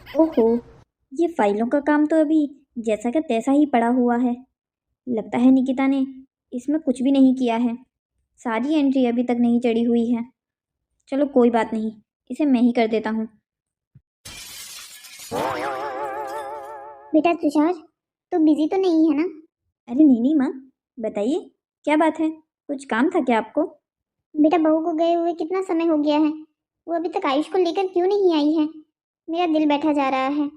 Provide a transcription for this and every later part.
ओहो, ये फाइलों का काम तो अभी जैसा का तैसा ही पड़ा हुआ है। लगता है निकिता ने इसमें कुछ भी नहीं किया है। सारी एंट्री अभी तक नहीं चढ़ी हुई है। चलो कोई बात नहीं, इसे मैं ही कर देता हूँ। बेटा तुषार, तो बिजी तो नहीं है ना? अरे नहीं नहीं माँ, बताइए क्या बात है, कुछ काम था क्या आपको? बेटा बहू को गए हुए कितना समय हो गया है, वो अभी तक आयुष को लेकर क्यों नहीं आई है? मेरा दिल बैठा जा रहा है।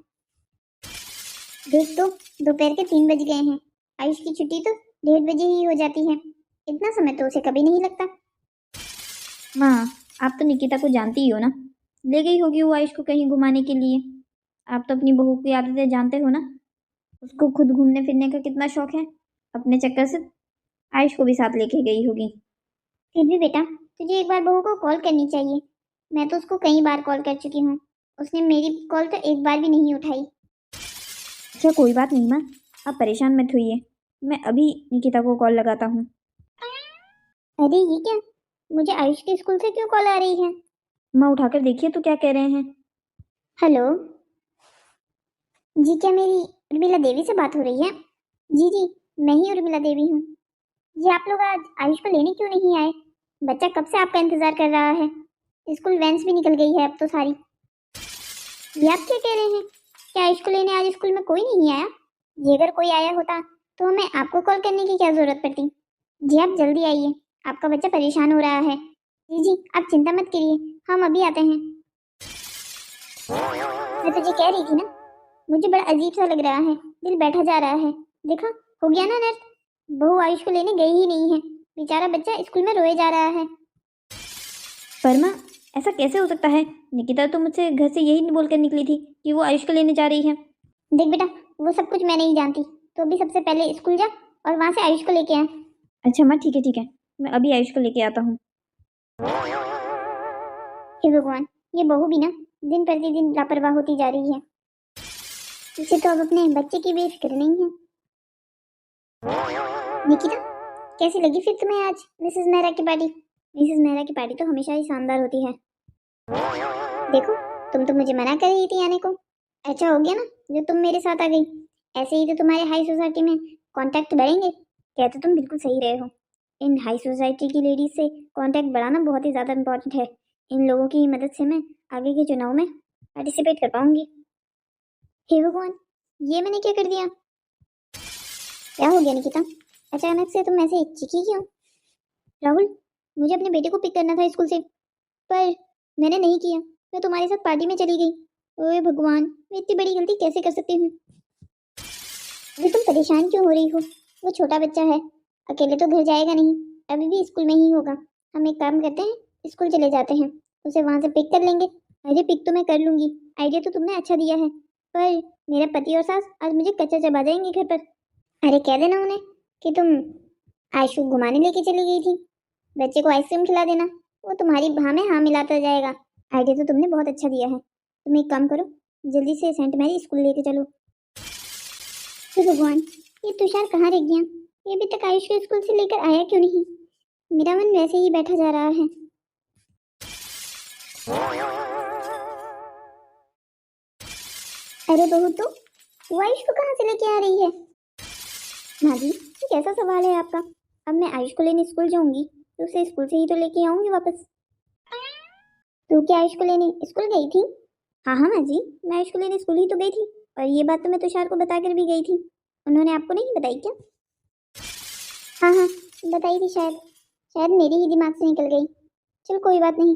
देख तो, दोपहर के 3 बज गए हैं। आयुष की छुट्टी तो 1:30 बजे ही हो जाती है। इतना समय तो उसे कभी नहीं लगता। माँ, आप तो निकिता को जानती ही हो ना, ले गई होगी वो आयुष को कहीं घुमाने के लिए। आप तो अपनी बहू की आदतें जानते हो ना, उसको खुद घूमने फिरने का कितना शौक है। अपने चक्कर से आयुष को भी साथ लेके गई होगी। फिर भी बेटा, तुझे एक बार बहू को कॉल करनी चाहिए। मैं तो उसको कई बार कॉल कर चुकी हूँ, उसने मेरी कॉल तो एक बार भी नहीं उठाई। अच्छा कोई बात नहीं माँ, आप परेशान मत होइए, मैं अभी निकिता को कॉल लगाता हूँ। अरे ये क्या, मुझे आयुष के स्कूल से क्यों कॉल आ रही है? माँ उठाकर देखिए तो क्या कह रहे हैं। हेलो जी, क्या मेरी उर्मिला देवी से बात हो रही है? जी जी, मैं ही उर्मिला देवी हूँ। जी, आप लोग आज आयुष को लेने क्यों नहीं आए? बच्चा कब से आपका इंतजार कर रहा है। स्कूल वैन्स भी निकल गई है अब तो सारी। ये आप क्या कह रहे हैं? क्या आयुष को लेने आज स्कूल में कोई नहीं आया? ये अगर कोई आया होता तो हमें आपको कॉल करने की क्या जरूरत पड़ती? जी आप जल्दी आइए, आपका बच्चा परेशान हो रहा है। जी जी, आप चिंता मत करिए, हम अभी आते हैं। मैं तुझे कह रही थी ना, मुझे बड़ा अजीब सा लग रहा है, दिल बैठा जा रहा है। देखा, हो गया ना नर्स, बहू आयुष को लेने गई ही नहीं है। बेचारा बच्चा स्कूल में रोए जा रहा है। पर माँ, ऐसा कैसे हो सकता है? निकिता तो मुझसे घर से यही बोल कर निकली थी कि वो आयुष को लेने जा रही है। देख बेटा, वो सब कुछ मैं नहीं जानती, तो अभी सबसे पहले स्कूल जा और वहां से आयुष को लेके आ। अच्छा माँ ठीक है ठीक है, मैं अभी आयुष को लेके आता हूँ। हे भगवान, ये बहू भी ना दिन प्रतिदिन लापरवाह होती जा रही है। इसे तो अब अपने बच्चे की भी फिक्र नहीं है। निकिता, कैसी लगी फिर तुम्हें आज मिसेस मेहरा की पार्टी? मिसेस मेहरा की पार्टी तो हमेशा ही शानदार होती है। देखो, तुम तो मुझे मना कर रही थी आने को। अच्छा हो गया ना जो तुम मेरे साथ आ गई। ऐसे ही तो तुम्हारे हाई सोसाइटी में कांटेक्ट बढ़ेंगे। कहते तुम बिल्कुल सही रहे हो। इन हाई सोसाइटी की लेडीज से कांटेक्ट बढ़ाना बहुत ही ज्यादा इंपॉर्टेंट है। इन लोगों की मदद से मैं आगे के चुनाव में पार्टिसिपेट कर पाऊंगी। हे भगवान, ये मैंने क्या कर दिया? क्या हो गया निकिता, अचानक से तुम ऐसे चिकी क्यों? राहुल, मुझे अपने बेटे को पिक करना था स्कूल से, पर मैंने नहीं किया। मैं तुम्हारे साथ पार्टी में चली गई। ओए भगवान, मैं इतनी बड़ी गलती कैसे कर सकती हूँ? अभी तुम परेशान क्यों हो रही हो? वो छोटा बच्चा है, अकेले तो घर जाएगा नहीं, अभी भी स्कूल में ही होगा। हम एक काम करते हैं, स्कूल चले जाते हैं, उसे वहां से पिक कर लेंगे। अरे पिक तो मैं कर लूंगी, आइडिया तो तुमने अच्छा दिया है, पर मेरा पति और सास आज मुझे कच्चा चबा जाएंगे घर पर। अरे कह देना उन्हें कि तुम आयशु को घुमाने लेके चली गई थी। बच्चे को आइसक्रीम खिला देना, वो तुम्हारी बाह में हाँ मिलाता जाएगा। आइडिया तो तुमने बहुत अच्छा दिया है। तुम एक काम करो, जल्दी से सेंट मैरी स्कूल लेके चलो। हे भगवान, ये तुषार कहाँ रह गया? ये अभी तक आयुष को स्कूल से लेकर आया क्यों नहीं? मेरा मन वैसे ही बैठा जा रहा है। अरे बहू, तो वो आयुष को कहाँ से लेके आ रही है? माँ जी, ये कैसा सवाल है आपका? अब मैं आयुष को लेने स्कूल जाऊंगी तो उसे स्कूल से ही तो लेके आऊंगी वापस। तू क्या आयुष को लेने स्कूल गई थी? हाँ हाँ माँ जी, मैं आयुष को लेने स्कूल ही तो गई थी, और ये बात तो मैं तुषार को बताकर भी गई थी। उन्होंने आपको नहीं बताई क्या? हाँ हाँ, बताई थी शायद, शायद मेरे ही दिमाग से निकल गई। चल कोई बात नहीं।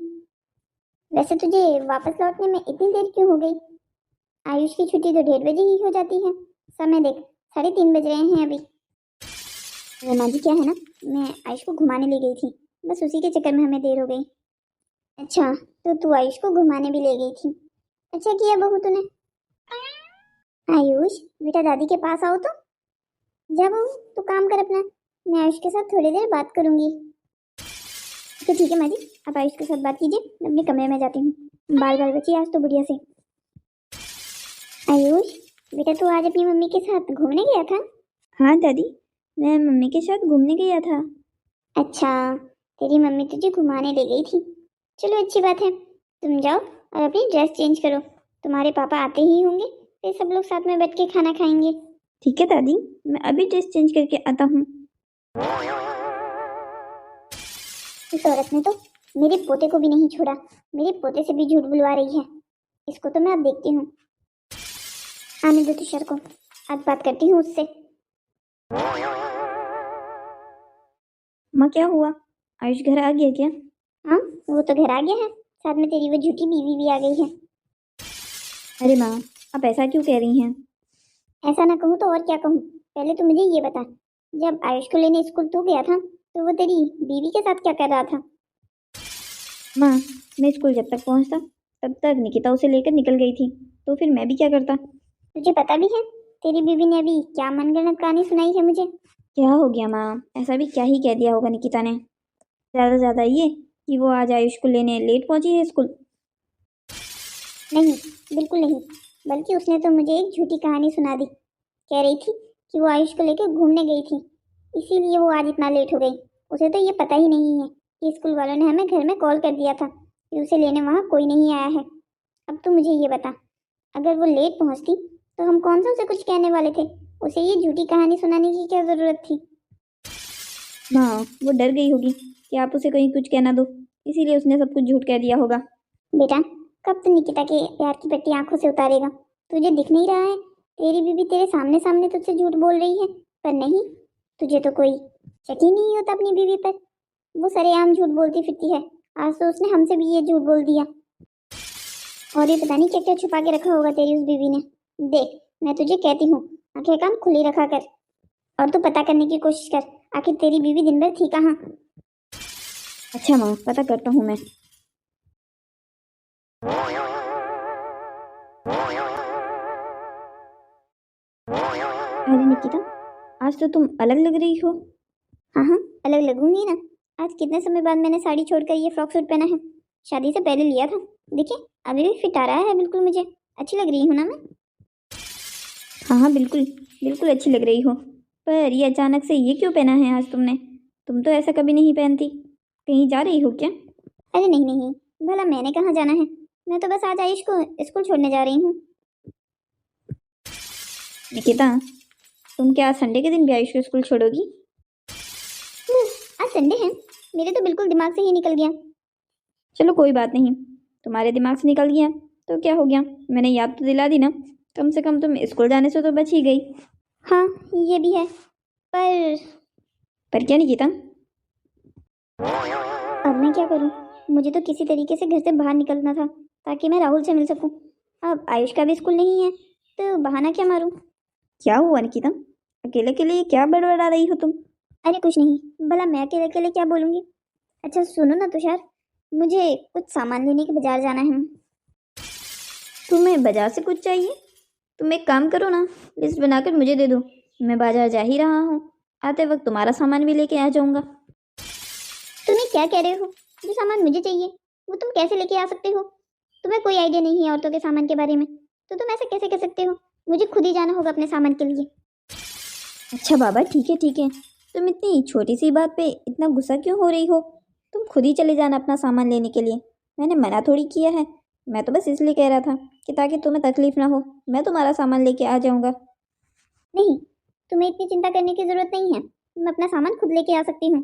वैसे तुझे वापस लौटने में इतनी देर क्यों हो गई? आयुष की छुट्टी तो 1:30 बजे ही हो जाती है। समय देख, 3:30 बज रहे हैं अभी। अरे माँ जी, क्या है ना, मैं आयुष को घुमाने ले गई थी, बस उसी के चक्कर में हमें देर हो गई। अच्छा, तो तू आयुष को घुमाने भी ले गई थी? अच्छा किया बहू तूने। आयुष, बेटा दादी के पास आओ तो। जा बहू, तू काम कर अपना, मैं आयुष के साथ थोड़ी देर बात करूंगी। तो ठीक है माँ जी, आप आयुष के साथ बात कीजिए, मैं अपने कमरे में जाती हूँ। बाल बाल बची आज तो बढ़िया से। आयुष, बेटा तू आज अपनी मम्मी के साथ घूमने गया था? हाँ दादी, मैं मम्मी के साथ घूमने गया था। अच्छा, तेरी मम्मी तुझे घुमाने ले गई थी। चलो अच्छी बात है, तुम जाओ और अपनी ड्रेस चेंज करो, तुम्हारे पापा आते ही होंगे, फिर सब लोग साथ में बैठ के खाना खाएंगे। ठीक है दादी, मैं अभी ड्रेस चेंज करके आता हूँ। इस औरत ने तो मेरे पोते को भी नहीं छोड़ा, मेरे पोते से भी झूठ बुलवा रही है। इसको तो मैं अब देखती हूँ। आने दो तुषार को, आज बात करती हूँ उससे। माँ क्या हुआ, आयुष घर आ गया क्या? हाँ, वो तो घर आ गया है, साथ में तेरी वो झूठी बीवी भी आ गई है। अरे माँ, आप ऐसा क्यों कह रही हैं? ऐसा ना कहूँ तो और क्या कहूँ। पहले तो मुझे ये बता, जब आयुष को लेने स्कूल तू गया था तो वो तेरी बीवी के साथ क्या कर रहा था? माँ, मैं स्कूल जब तक पहुँचता तब तक निकिता उसे लेकर निकल गई थी, तो फिर मैं भी क्या करता? तुझे पता भी है तेरी बीवी ने अभी क्या मनगढ़ंत कहानी सुनाई है मुझे? क्या हो गया माँ, ऐसा भी क्या ही कह दिया होगा निकिता ने? ज़्यादा ज़्यादा ये कि वो आज आयुष को लेने लेट पहुंची है स्कूल। नहीं, बिल्कुल नहीं, बल्कि उसने तो मुझे एक झूठी कहानी सुना दी। कह रही थी कि वो आयुष को लेकर घूमने गई थी, इसीलिए वो आज इतना लेट हो गई। उसे तो ये पता ही नहीं है कि स्कूल वालों ने हमें घर में कॉल कर दिया था कि उसे लेने वहाँ कोई नहीं आया है। अब तू मुझे ये बता, अगर वो लेट पहुँचती तो हम कौन सा उसे कुछ कहने वाले थे? उसे ये झूठी कहानी सुनाने की क्या ज़रूरत थी? माँ, वो डर गई होगी कि आप उसे कहीं कुछ कहना दो, इसीलिए उसने सब कुछ झूठ कह दिया होगा। बेटा, कब तू निकिता के प्यार की पट्टी आंखों से उतारेगा? तुझे दिख नहीं रहा है तेरी बीबी तेरे सामने सामने तुझसे झूठ बोल रही है? पर नहीं, तुझे तो कोई शक ही नहीं होता अपनी बीवी पर। वो सरेआम झूठ बोलती फिरती है। आज तो उसने हमसे भी ये झूठ बोल दिया। और ये पता नहीं क्या क्या छुपा के रखा होगा तेरी उस बीवी ने। देख, मैं तुझे कहती हूँ, आंखें कान खुली रखा कर और तू पता करने की कोशिश कर, आखिर तेरी बीवी दिन भर थी कहाँ। अच्छा माँ, पता करता हूँ मैं। अरे निकिता, आज तो तुम अलग लग रही हो। हाँ हाँ, अलग लगूंगी ना। आज कितने समय बाद मैंने साड़ी छोड़कर ये फ्रॉक सूट पहना है। शादी से पहले लिया था। देखिए, अभी भी फिट आ रहा है बिल्कुल मुझे। अच्छी लग रही हूँ ना मैं? हाँ हाँ, बिल्कुल बिल्कुल अच्छी लग रही हो। पर ये अचानक से ये क्यों पहना है आज तुमने? तुम तो ऐसा कभी नहीं पहनती। कहीं जा रही हो क्या? अरे नहीं नहीं, भला मैंने कहाँ जाना है। मैं तो बस आज आयुष को स्कूल छोड़ने जा रही हूँ। निकिता, तुम क्या आज संडे के दिन भी आयुष को स्कूल छोड़ोगी? आज संडे है, मेरे तो बिल्कुल दिमाग से ही निकल गया। चलो कोई बात नहीं, तुम्हारे दिमाग से निकल गया तो क्या हो गया, मैंने याद तो दिला दी ना। कम से कम तुम स्कूल जाने से तो बच ही गई। हाँ, ये भी है, पर क्या निकिता? अब मैं क्या करूँ? मुझे तो किसी तरीके से घर से बाहर निकलना था ताकि मैं राहुल से मिल सकूँ। अब आयुष का भी स्कूल नहीं है तो बहाना क्या मारूँ? क्या हुआ निकिता, अकेले के लिए क्या बड़बड़ा रही हो तुम? अरे कुछ नहीं, भला मैं अकेले अकेले क्या बोलूँगी। अच्छा सुनो ना तुषार, मुझे कुछ सामान लेने के बाजार जाना है। तुम्हें बाजार से कुछ चाहिए? तुम एक काम करो ना, लिस्ट बनाकर मुझे दे दो। मैं बाजार जा ही रहा हूँ, आते वक्त तुम्हारा सामान भी लेके आ जाऊंगा। तुम्हें क्या कह रहे हो? जो सामान मुझे चाहिए वो तुम कैसे लेके आ सकते हो? तुम्हें कोई आइडिया नहीं है औरतों के सामान के बारे में, तो तुम ऐसे कैसे कह सकते हो? मुझे खुद ही जाना होगा अपने सामान के लिए। अच्छा बाबा, ठीक है ठीक है, तुम इतनी छोटी सी बात पे इतना गुस्सा क्यों हो रही हो? तुम खुद ही चले जाना अपना सामान लेने के लिए, मैंने मना थोड़ी किया है। मैं तो बस इसलिए कह रहा था कि ताकि तुम्हें तकलीफ ना हो, मैं तुम्हारा सामान लेके आ जाऊंगा। नहीं, तुम्हें इतनी चिंता करने की जरूरत नहीं है, मैं अपना सामान खुद लेके आ सकती हूँ।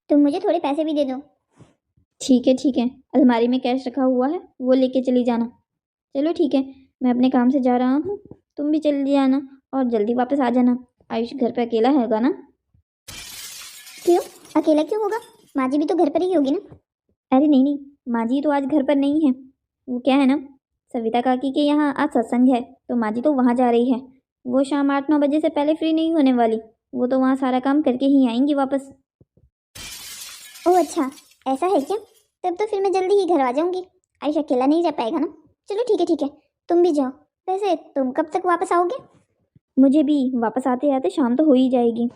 तुम मुझे थोड़े पैसे भी दे दो। ठीक है, अलमारी में कैश रखा हुआ है, वो लेके चली जाना। चलो ठीक है, मैं अपने काम से जा रहा हूँ, तुम भी चली जाना और जल्दी वापस आ जाना। आयुष घर पे अकेला होगा ना? क्यों अकेला क्यों होगा? माँ जी भी तो घर पर ही होगी ना। अरे नहीं नहीं, माँ जी तो आज घर पर नहीं है। वो क्या है ना, सविता काकी के यहाँ आज सत्संग है, तो माँ जी तो वहाँ जा रही है। वो शाम 8-9 बजे से पहले फ्री नहीं होने वाली। वो तो वहाँ सारा काम करके ही आएंगी वापस। ओह अच्छा, ऐसा है क्या? तब तो फिर मैं जल्दी ही घर आ जाऊंगी। आयुष अकेला नहीं जा पाएगा ना। चलो ठीक है, तुम भी जाओ। वैसे तुम कब तक वापस आओगे? मुझे भी वापस आते आते शाम तो हो ही जाएगी।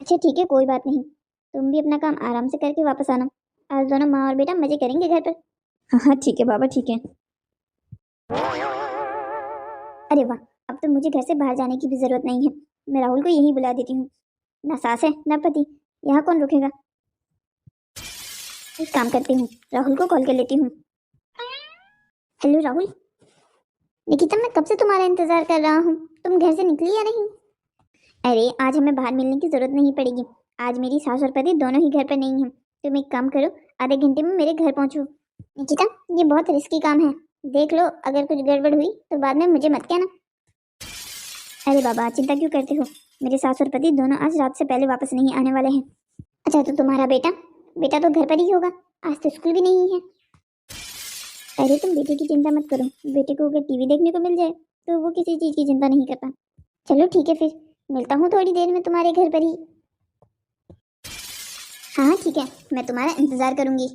अच्छा ठीक है, कोई बात नहीं, तुम भी अपना काम आराम से करके वापस आना। आज दोनों माँ और बेटा मजे करेंगे घर पर। हाँ हाँ ठीक है बाबा, ठीक है। अरे वाह, अब तो मुझे घर से बाहर जाने की भी जरूरत नहीं है। मैं राहुल को यहीं बुला देती हूँ। ना सास है ना पति, यहाँ कौन रुकेगा। एक काम करती हूँ, राहुल को कॉल कर लेती हूँ। हेलो राहुल। निकिता, मैं कब से तुम्हारा इंतजार कर रहा हूँ, तुम घर से निकली या नहीं? अरे आज हमें बाहर मिलने की जरूरत नहीं पड़ेगी। आज मेरी सास और पति दोनों ही घर पर नहीं हैं। तुम एक काम करो, आधे घंटे में मेरे घर पहुंचो। निकिता, ये बहुत रिस्की काम है। देख लो, अगर कुछ गड़बड़ हुई तो बाद में मुझे मत कहना। अरे बाबा, चिंता क्यों करते हो? मेरे सास और पति दोनों आज रात से पहले वापस नहीं आने वाले हैं। अच्छा, तो तुम्हारा बेटा बेटा तो घर पर ही होगा, आज तो स्कूल भी नहीं है। अरे तुम बेटे की चिंता मत करो, बेटे को अगर टीवी देखने को मिल जाए तो वो किसी चीज की चिंता नहीं करता। चलो ठीक है, फिर मिलता हूँ थोड़ी देर में तुम्हारे घर पर ही। हाँ ठीक है, मैं तुम्हारा इंतजार करूंगी।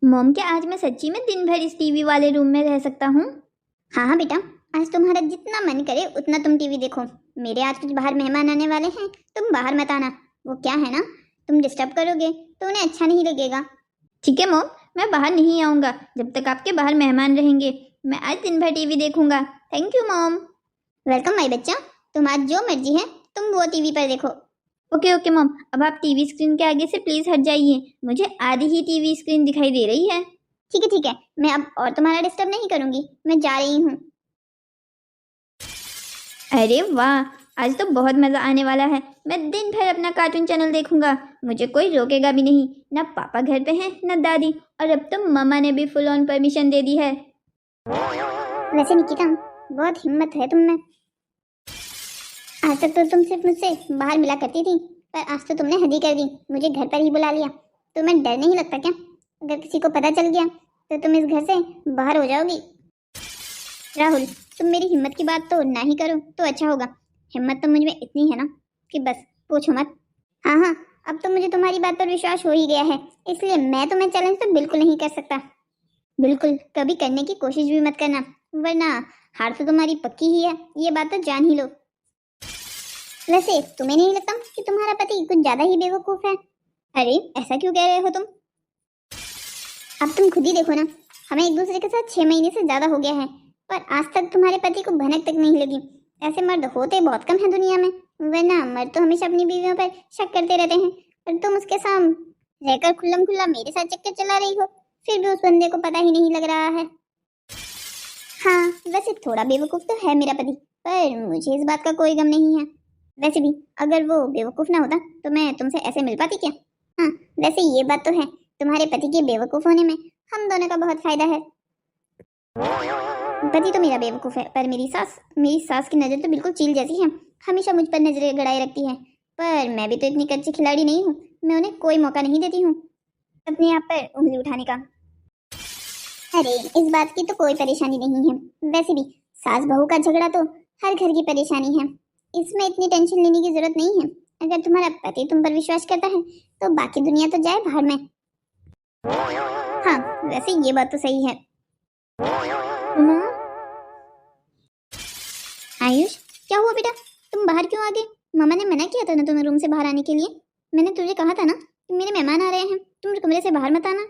मॉम, क्या आज मैं सच्ची में दिन भर इस टीवी वाले रूम में रह सकता हूँ? हाँ हाँ बेटा, आज तुम्हारा जितना मन करे उतना तुम टीवी देखो। मेरे आज कुछ बाहर मेहमान आने वाले हैं, तुम बाहर मत आना। वो क्या है ना, तुम डिस्टर्ब करोगे तो उन्हें अच्छा नहीं लगेगा। ठीक है मॉम, मैं बाहर नहीं आऊँगा जब तक आपके बाहर मेहमान रहेंगे। मैं आज दिन भर टीवी देखूंगा। Thank you mom. Welcome my बच्चा, तुम आज जो मर्जी है तुम वो टीवी पर देखो। ओके ओके मॉम, अब आप टीवी स्क्रीन के आगे से प्लीज हट जाइए, मुझे आधी ही टीवी स्क्रीन दिखाई दे रही है। ठीक है, मैं अब और तुम्हारा डिस्टर्ब नहीं करूंगी, मैं जा रही हूँ। अरे वाह, आज तो बहुत मज़ा आने वाला है। मैं दिन भर अपना कार्टून चैनल देखूंगा, मुझे कोई रोकेगा भी नहीं। ना पापा घर पे हैं ना दादी, और अब तो मम्मा ने भी फुल ऑन परमिशन दे दी है। वैसे निकिता, बहुत हिम्मत है तुम में। आज तक तो तुम सिर्फ मुझसे बाहर मिला करती थी, पर आज तो तुमने हद ही कर दी, मुझे घर पर ही बुला लिया। तुम्हें डर नहीं लगता क्या? अगर किसी को पता चल गया तो तुम इस घर से बाहर हो जाओगी। राहुल, तुम मेरी हिम्मत की बात तो ना ही करो तो अच्छा होगा। हिम्मत तो मुझ में इतनी है ना कि बस पूछो मत। हाँ, अब तो मुझे तुम्हारी बात पर विश्वास हो ही गया है, इसलिए मैं तुम्हें चैलेंज तो बिल्कुल नहीं कर सकता। बिल्कुल कभी करने की कोशिश भी मत करना, वरना हार तो तुम्हारी पक्की ही है, ये बात तो जान ही लो। वैसे तुम्हें नहीं लगता कि तुम्हारा पति कुछ ज्यादा ही बेवकूफ है? अरे ऐसा क्यों कह रहे हो तुम? अब तुम खुद ही देखो ना, हमें एक दूसरे के साथ 6 महीने से ज्यादा हो गया है, पर आज तक तुम्हारे पति को भनक तक नहीं लगी। ऐसे मर्द होते बहुत कम हैं दुनिया में, वरना मर्द तो हमेशा अपनी बीवियों पर शक करते रहते हैं। पर तुम उसके सामने रहकर खुल्लम खुल्ला मेरे साथ चक्कर चला रही हो, फिर भी उस बंदे को पता ही नहीं लग रहा है। हाँ, वैसे थोड़ा बेवकूफ तो है मेरा पति, पर मुझे इस बात का कोई गम नहीं है। वैसे भी अगर वो बेवकूफ ना होता तो मैं तुमसे ऐसे मिल पाती क्या? हाँ, वैसे ये बात तो है, तुम्हारे पति के बेवकूफ होने में हम दोनों का बहुत फायदा है। पति तो मेरा बेवकूफ है, पर मेरी सास की नज़र तो बिल्कुल चील जैसी है, हमेशा मुझ पर नजरें गड़ाए रखती है। पर मैं भी तो इतनी कच्ची खिलाड़ी नहीं हूँ, मैं उन्हें कोई मौका नहीं देती हूँ अपने आप पर उंगली उठाने का। अरे इस बात की तो कोई परेशानी नहीं है। वैसे भी सास बहू का झगड़ा तो हर घर की परेशानी है, इसमें इतनी टेंशन लेने की जरूरत नहीं है। अगर तुम्हारा पति तुम पर विश्वास करता है तो बाकी दुनिया तो जाए बाहर में। हाँ, वैसे ये बात तो सही है। आयुष, क्या हुआ बेटा, तुम बाहर क्यों आ गए? मामा ने मना किया था ना तुम्हें रूम से बाहर आने के लिए। मैंने तुझे कहा था ना कि मेरे मेहमान आ रहे हैं, तुम कमरे से बाहर मत आना।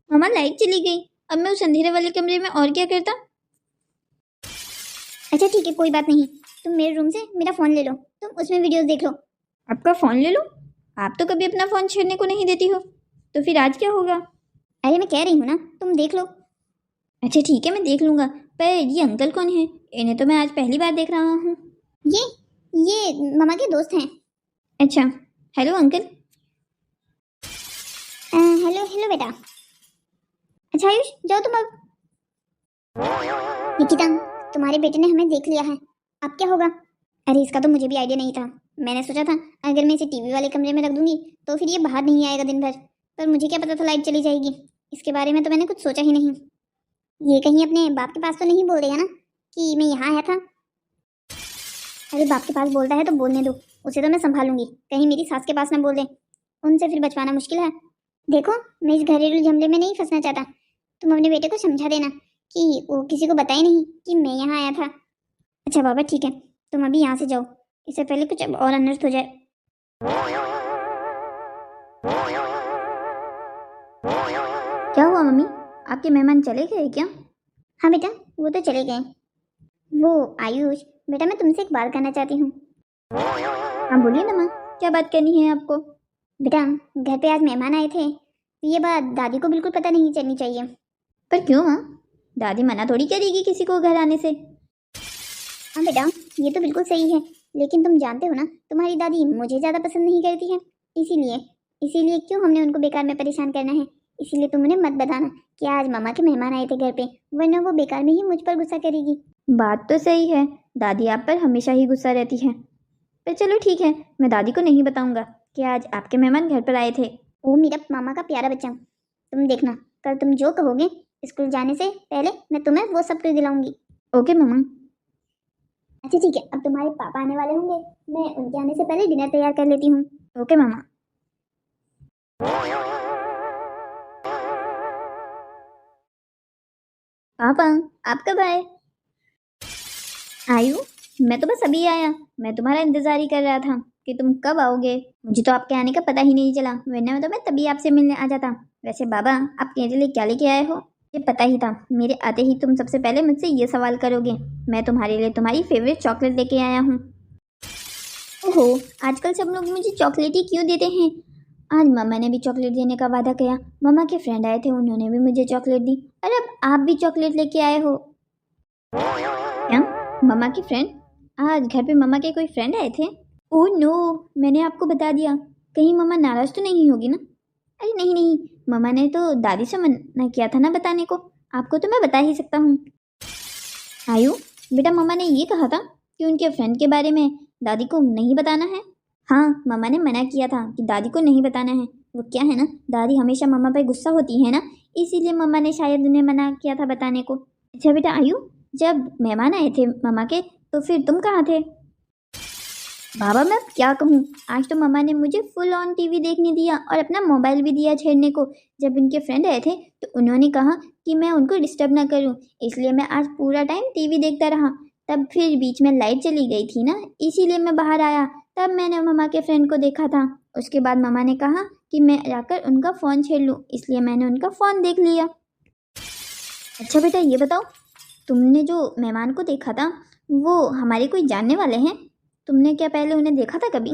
मामा, लाइट चली गई, अब मैं उस अंधेरे वाले कमरे में और क्या करता। अच्छा ठीक है, कोई बात नहीं, तुम मेरे रूम से मेरा फोन ले लो, तुम उसमें वीडियोस देख लो। आपका फ़ोन ले लो? आप तो कभी अपना फ़ोन छेड़ने को नहीं देती हो, तो फिर आज क्या होगा? अरे मैं कह रही हूँ ना, तुम देख लो। अच्छा ठीक है, मैं देख लूँगा। पर ये अंकल कौन है? इन्हें तो मैं आज पहली बार देख रहा हूँ। ये मामा के दोस्त हैं। अच्छा, हेलो अंकल। हेलो हेलो बेटा। अच्छा आयुष, जाओ तुम अब। निकिता, तुम्हारे बेटे ने हमें देख लिया है, अब क्या होगा? अरे इसका तो मुझे भी आइडिया नहीं था। मैंने सोचा था अगर मैं इसे टीवी वाले कमरे में रख दूंगी तो फिर ये बाहर नहीं आएगा दिन भर, पर मुझे क्या पता था लाइट चली जाएगी। इसके बारे में तो मैंने कुछ सोचा ही नहीं। ये कहीं अपने बाप के पास तो नहीं बोल देगा ना कि मैं यहाँ आया था? अरे बाप के पास बोलता है तो बोलने दो, उसे तो मैं संभालूंगी, कहीं मेरी सास के पास ना बोल दे, उनसे फिर बचवाना मुश्किल है। देखो, मैं इस घरेलू झमेले में नहीं फंसना चाहता, तुम अपने बेटे को समझा देना कि वो किसी को बताए नहीं कि मैं यहाँ आया था। अच्छा बाबा ठीक है, तुम अभी यहाँ से जाओ, इससे पहले कुछ और अनर्थ हो जाए। क्या हुआ मम्मी, आपके मेहमान चले गए क्या? हाँ बेटा, वो तो चले गए। वो आयुष, बेटा मैं तुमसे एक बात करना चाहती हूँ। हाँ बोलिए ना माँ, क्या बात करनी है आपको? बेटा, घर पे आज मेहमान आए थे, ये बात दादी को बिल्कुल पता नहीं चलनी चाहिए। पर क्यों माँ? दादी मना थोड़ी करेगी किसी को घर आने से। हाँ बेटा, ये तो बिल्कुल सही है, लेकिन तुम जानते हो ना तुम्हारी दादी मुझे ज़्यादा पसंद नहीं करती है। इसीलिए इसीलिए क्यों हमने उनको बेकार में परेशान करना है। इसीलिए तुम उन्हें मत बताना कि आज मामा के मेहमान आए थे घर पे, वरना वो बेकार में ही मुझ पर गुस्सा करेगी। बात तो सही है, दादी आप पर हमेशा ही गुस्सा रहती है। पर चलो ठीक है, मैं दादी को नहीं बताऊंगा कि आज आपके मेहमान घर पर आए थे। ओ मेरा मामा का प्यारा बच्चा, तुम देखना कल तुम जो कहोगे स्कूल जाने से पहले मैं तुम्हें वो सब कुछ दिलाऊंगी। ओके मम्मा। अच्छा ठीक है, अब तुम्हारे पापा आने वाले होंगे, मैं उनके आने से पहले डिनर तैयार कर लेती हूँ। ओके मम्मा। पापा आप कब आए? आयु, मैं तो बस अभी आया। मैं तुम्हारा इंतजार ही कर रहा था कि तुम कब आओगे। मुझे तो आपके आने का पता ही नहीं चला, वरना मैं तभी आपसे मिलने आ जाता। वैसे बाबा, आप मेरे लिए क्या लेके आए हो? मुझे पता ही था, मेरे आते ही तुम सबसे पहले मुझसे ये सवाल करोगे। मैं तुम्हारे लिए तुम्हारी फेवरेट चॉकलेट लेके आया हूँ। ओहो, आजकल सब लोग मुझे चॉकलेट ही क्यों देते हैं? आज मामा ने भी चॉकलेट देने का वादा किया। मामा के फ्रेंड आए थे, उन्होंने भी मुझे चॉकलेट दी। अरे अब आप भी चॉकलेट लेके आए हो क्या? मामा की फ्रेंड? आज घर पे मामा के कोई फ्रेंड आए थे? ओह नो, मैंने आपको बता दिया। कहीं मामा नाराज तो नहीं होगी ना? अरे नहीं नहीं, मामा ने तो दादी से मना किया था ना बताने को। आपको तो मैं बता ही सकता हूँ। आयु बेटा, मामा ने ये कहा था कि उनके फ्रेंड के बारे में दादी को नहीं बताना है। हाँ, मामा ने मना किया था कि दादी को नहीं बताना है। वो क्या है ना, दादी हमेशा मामा पर गुस्सा होती है ना, इसीलिए मामा ने शायद उन्हें मना किया था बताने को। अच्छा बेटा आयु, जब मेहमान आए थे मामा के, तो फिर तुम कहाँ थे? बाबा मैं अब क्या कहूँ, आज तो मामा ने मुझे फुल ऑन टीवी देखने दिया और अपना मोबाइल भी दिया छेड़ने को। जब उनके फ्रेंड आए थे तो उन्होंने कहा कि मैं उनको डिस्टर्ब ना करूँ, इसलिए मैं आज पूरा टाइम टीवी देखता रहा। तब फिर बीच में लाइट चली गई थी ना, इसीलिए मैं बाहर आया। तब मैंने मामा के फ्रेंड को देखा था। उसके बाद मामा ने कहा कि मैं जाकर उनका फ़ोन छेड़ लूँ, इसलिए मैंने उनका फ़ोन देख लिया। अच्छा बेटा ये बताओ, तुमने जो मेहमान को देखा था वो हमारे कोई जानने वाले हैं? तुमने क्या पहले उन्हें देखा था कभी?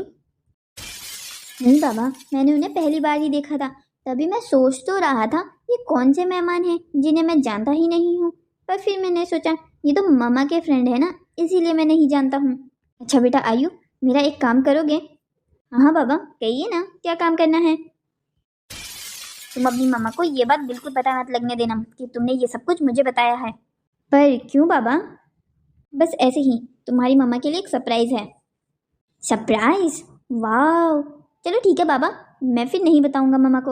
नहीं बाबा, मैंने उन्हें पहली बार ही देखा था। तभी मैं सोच तो रहा था ये कौन से मेहमान हैं जिन्हें मैं जानता ही नहीं हूँ। पर फिर मैंने सोचा ये तो मामा के फ्रेंड है ना, इसीलिए मैं नहीं जानता हूँ। अच्छा बेटा आयु, मेरा एक काम करोगे? हाँ बाबा कहिए ना, क्या काम करना है? तुम अपनी मामा को ये बात बिल्कुल पता मत लगने देना कि तुमने ये सब कुछ मुझे बताया है। पर क्यों बाबा? बस ऐसे ही, तुम्हारी मामा के लिए एक सरप्राइज है। सरप्राइज? वाह, चलो ठीक है बाबा, मैं फिर नहीं बताऊंगा मामा को।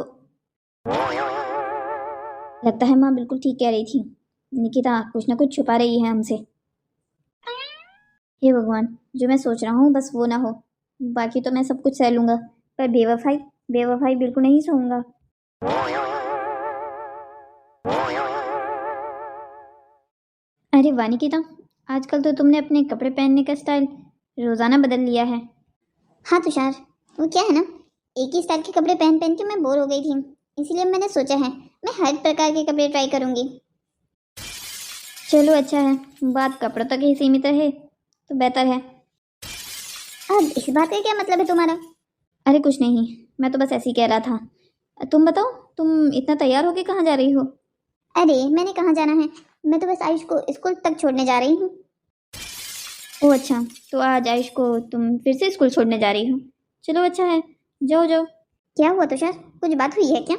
लगता है माँ बिल्कुल ठीक कह रही थी, निकिता कुछ ना कुछ छुपा रही है हमसे। हे भगवान, जो मैं सोच रहा हूँ बस वो ना हो, बाकी तो मैं सब कुछ सह लूँगा, पर बेवफाई बेवफाई बिल्कुल नहीं सहूँगा। अरे वाह निकिता, आजकल तो तुमने अपने कपड़े पहनने का स्टाइल रोज़ाना बदल लिया है। हाँ तुषार, वो क्या है ना, एक ही स्टाइल के कपड़े पहन पहन के मैं बोर हो गई थी, इसलिए मैंने सोचा है मैं हर प्रकार के कपड़े ट्राई करूँगी। चलो अच्छा है, बात कपड़ों तक ही सीमित रहे तो बेहतर है। अब इस बात का क्या मतलब है तुम्हारा? अरे कुछ नहीं, मैं तो बस ऐसे ही कह रहा था। तुम बताओ, तुम इतना तैयार होके कहाँ जा रही हो? अरे मैंने कहाँ जाना है, मैं तो बस आयुष को स्कूल तक छोड़ने जा रही हूँ। ओह अच्छा, तो आज आयुष को तुम फिर से स्कूल छोड़ने जा रही हो? चलो अच्छा है, जाओ जाओ। क्या हुआ तुषार, कुछ बात हुई है क्या?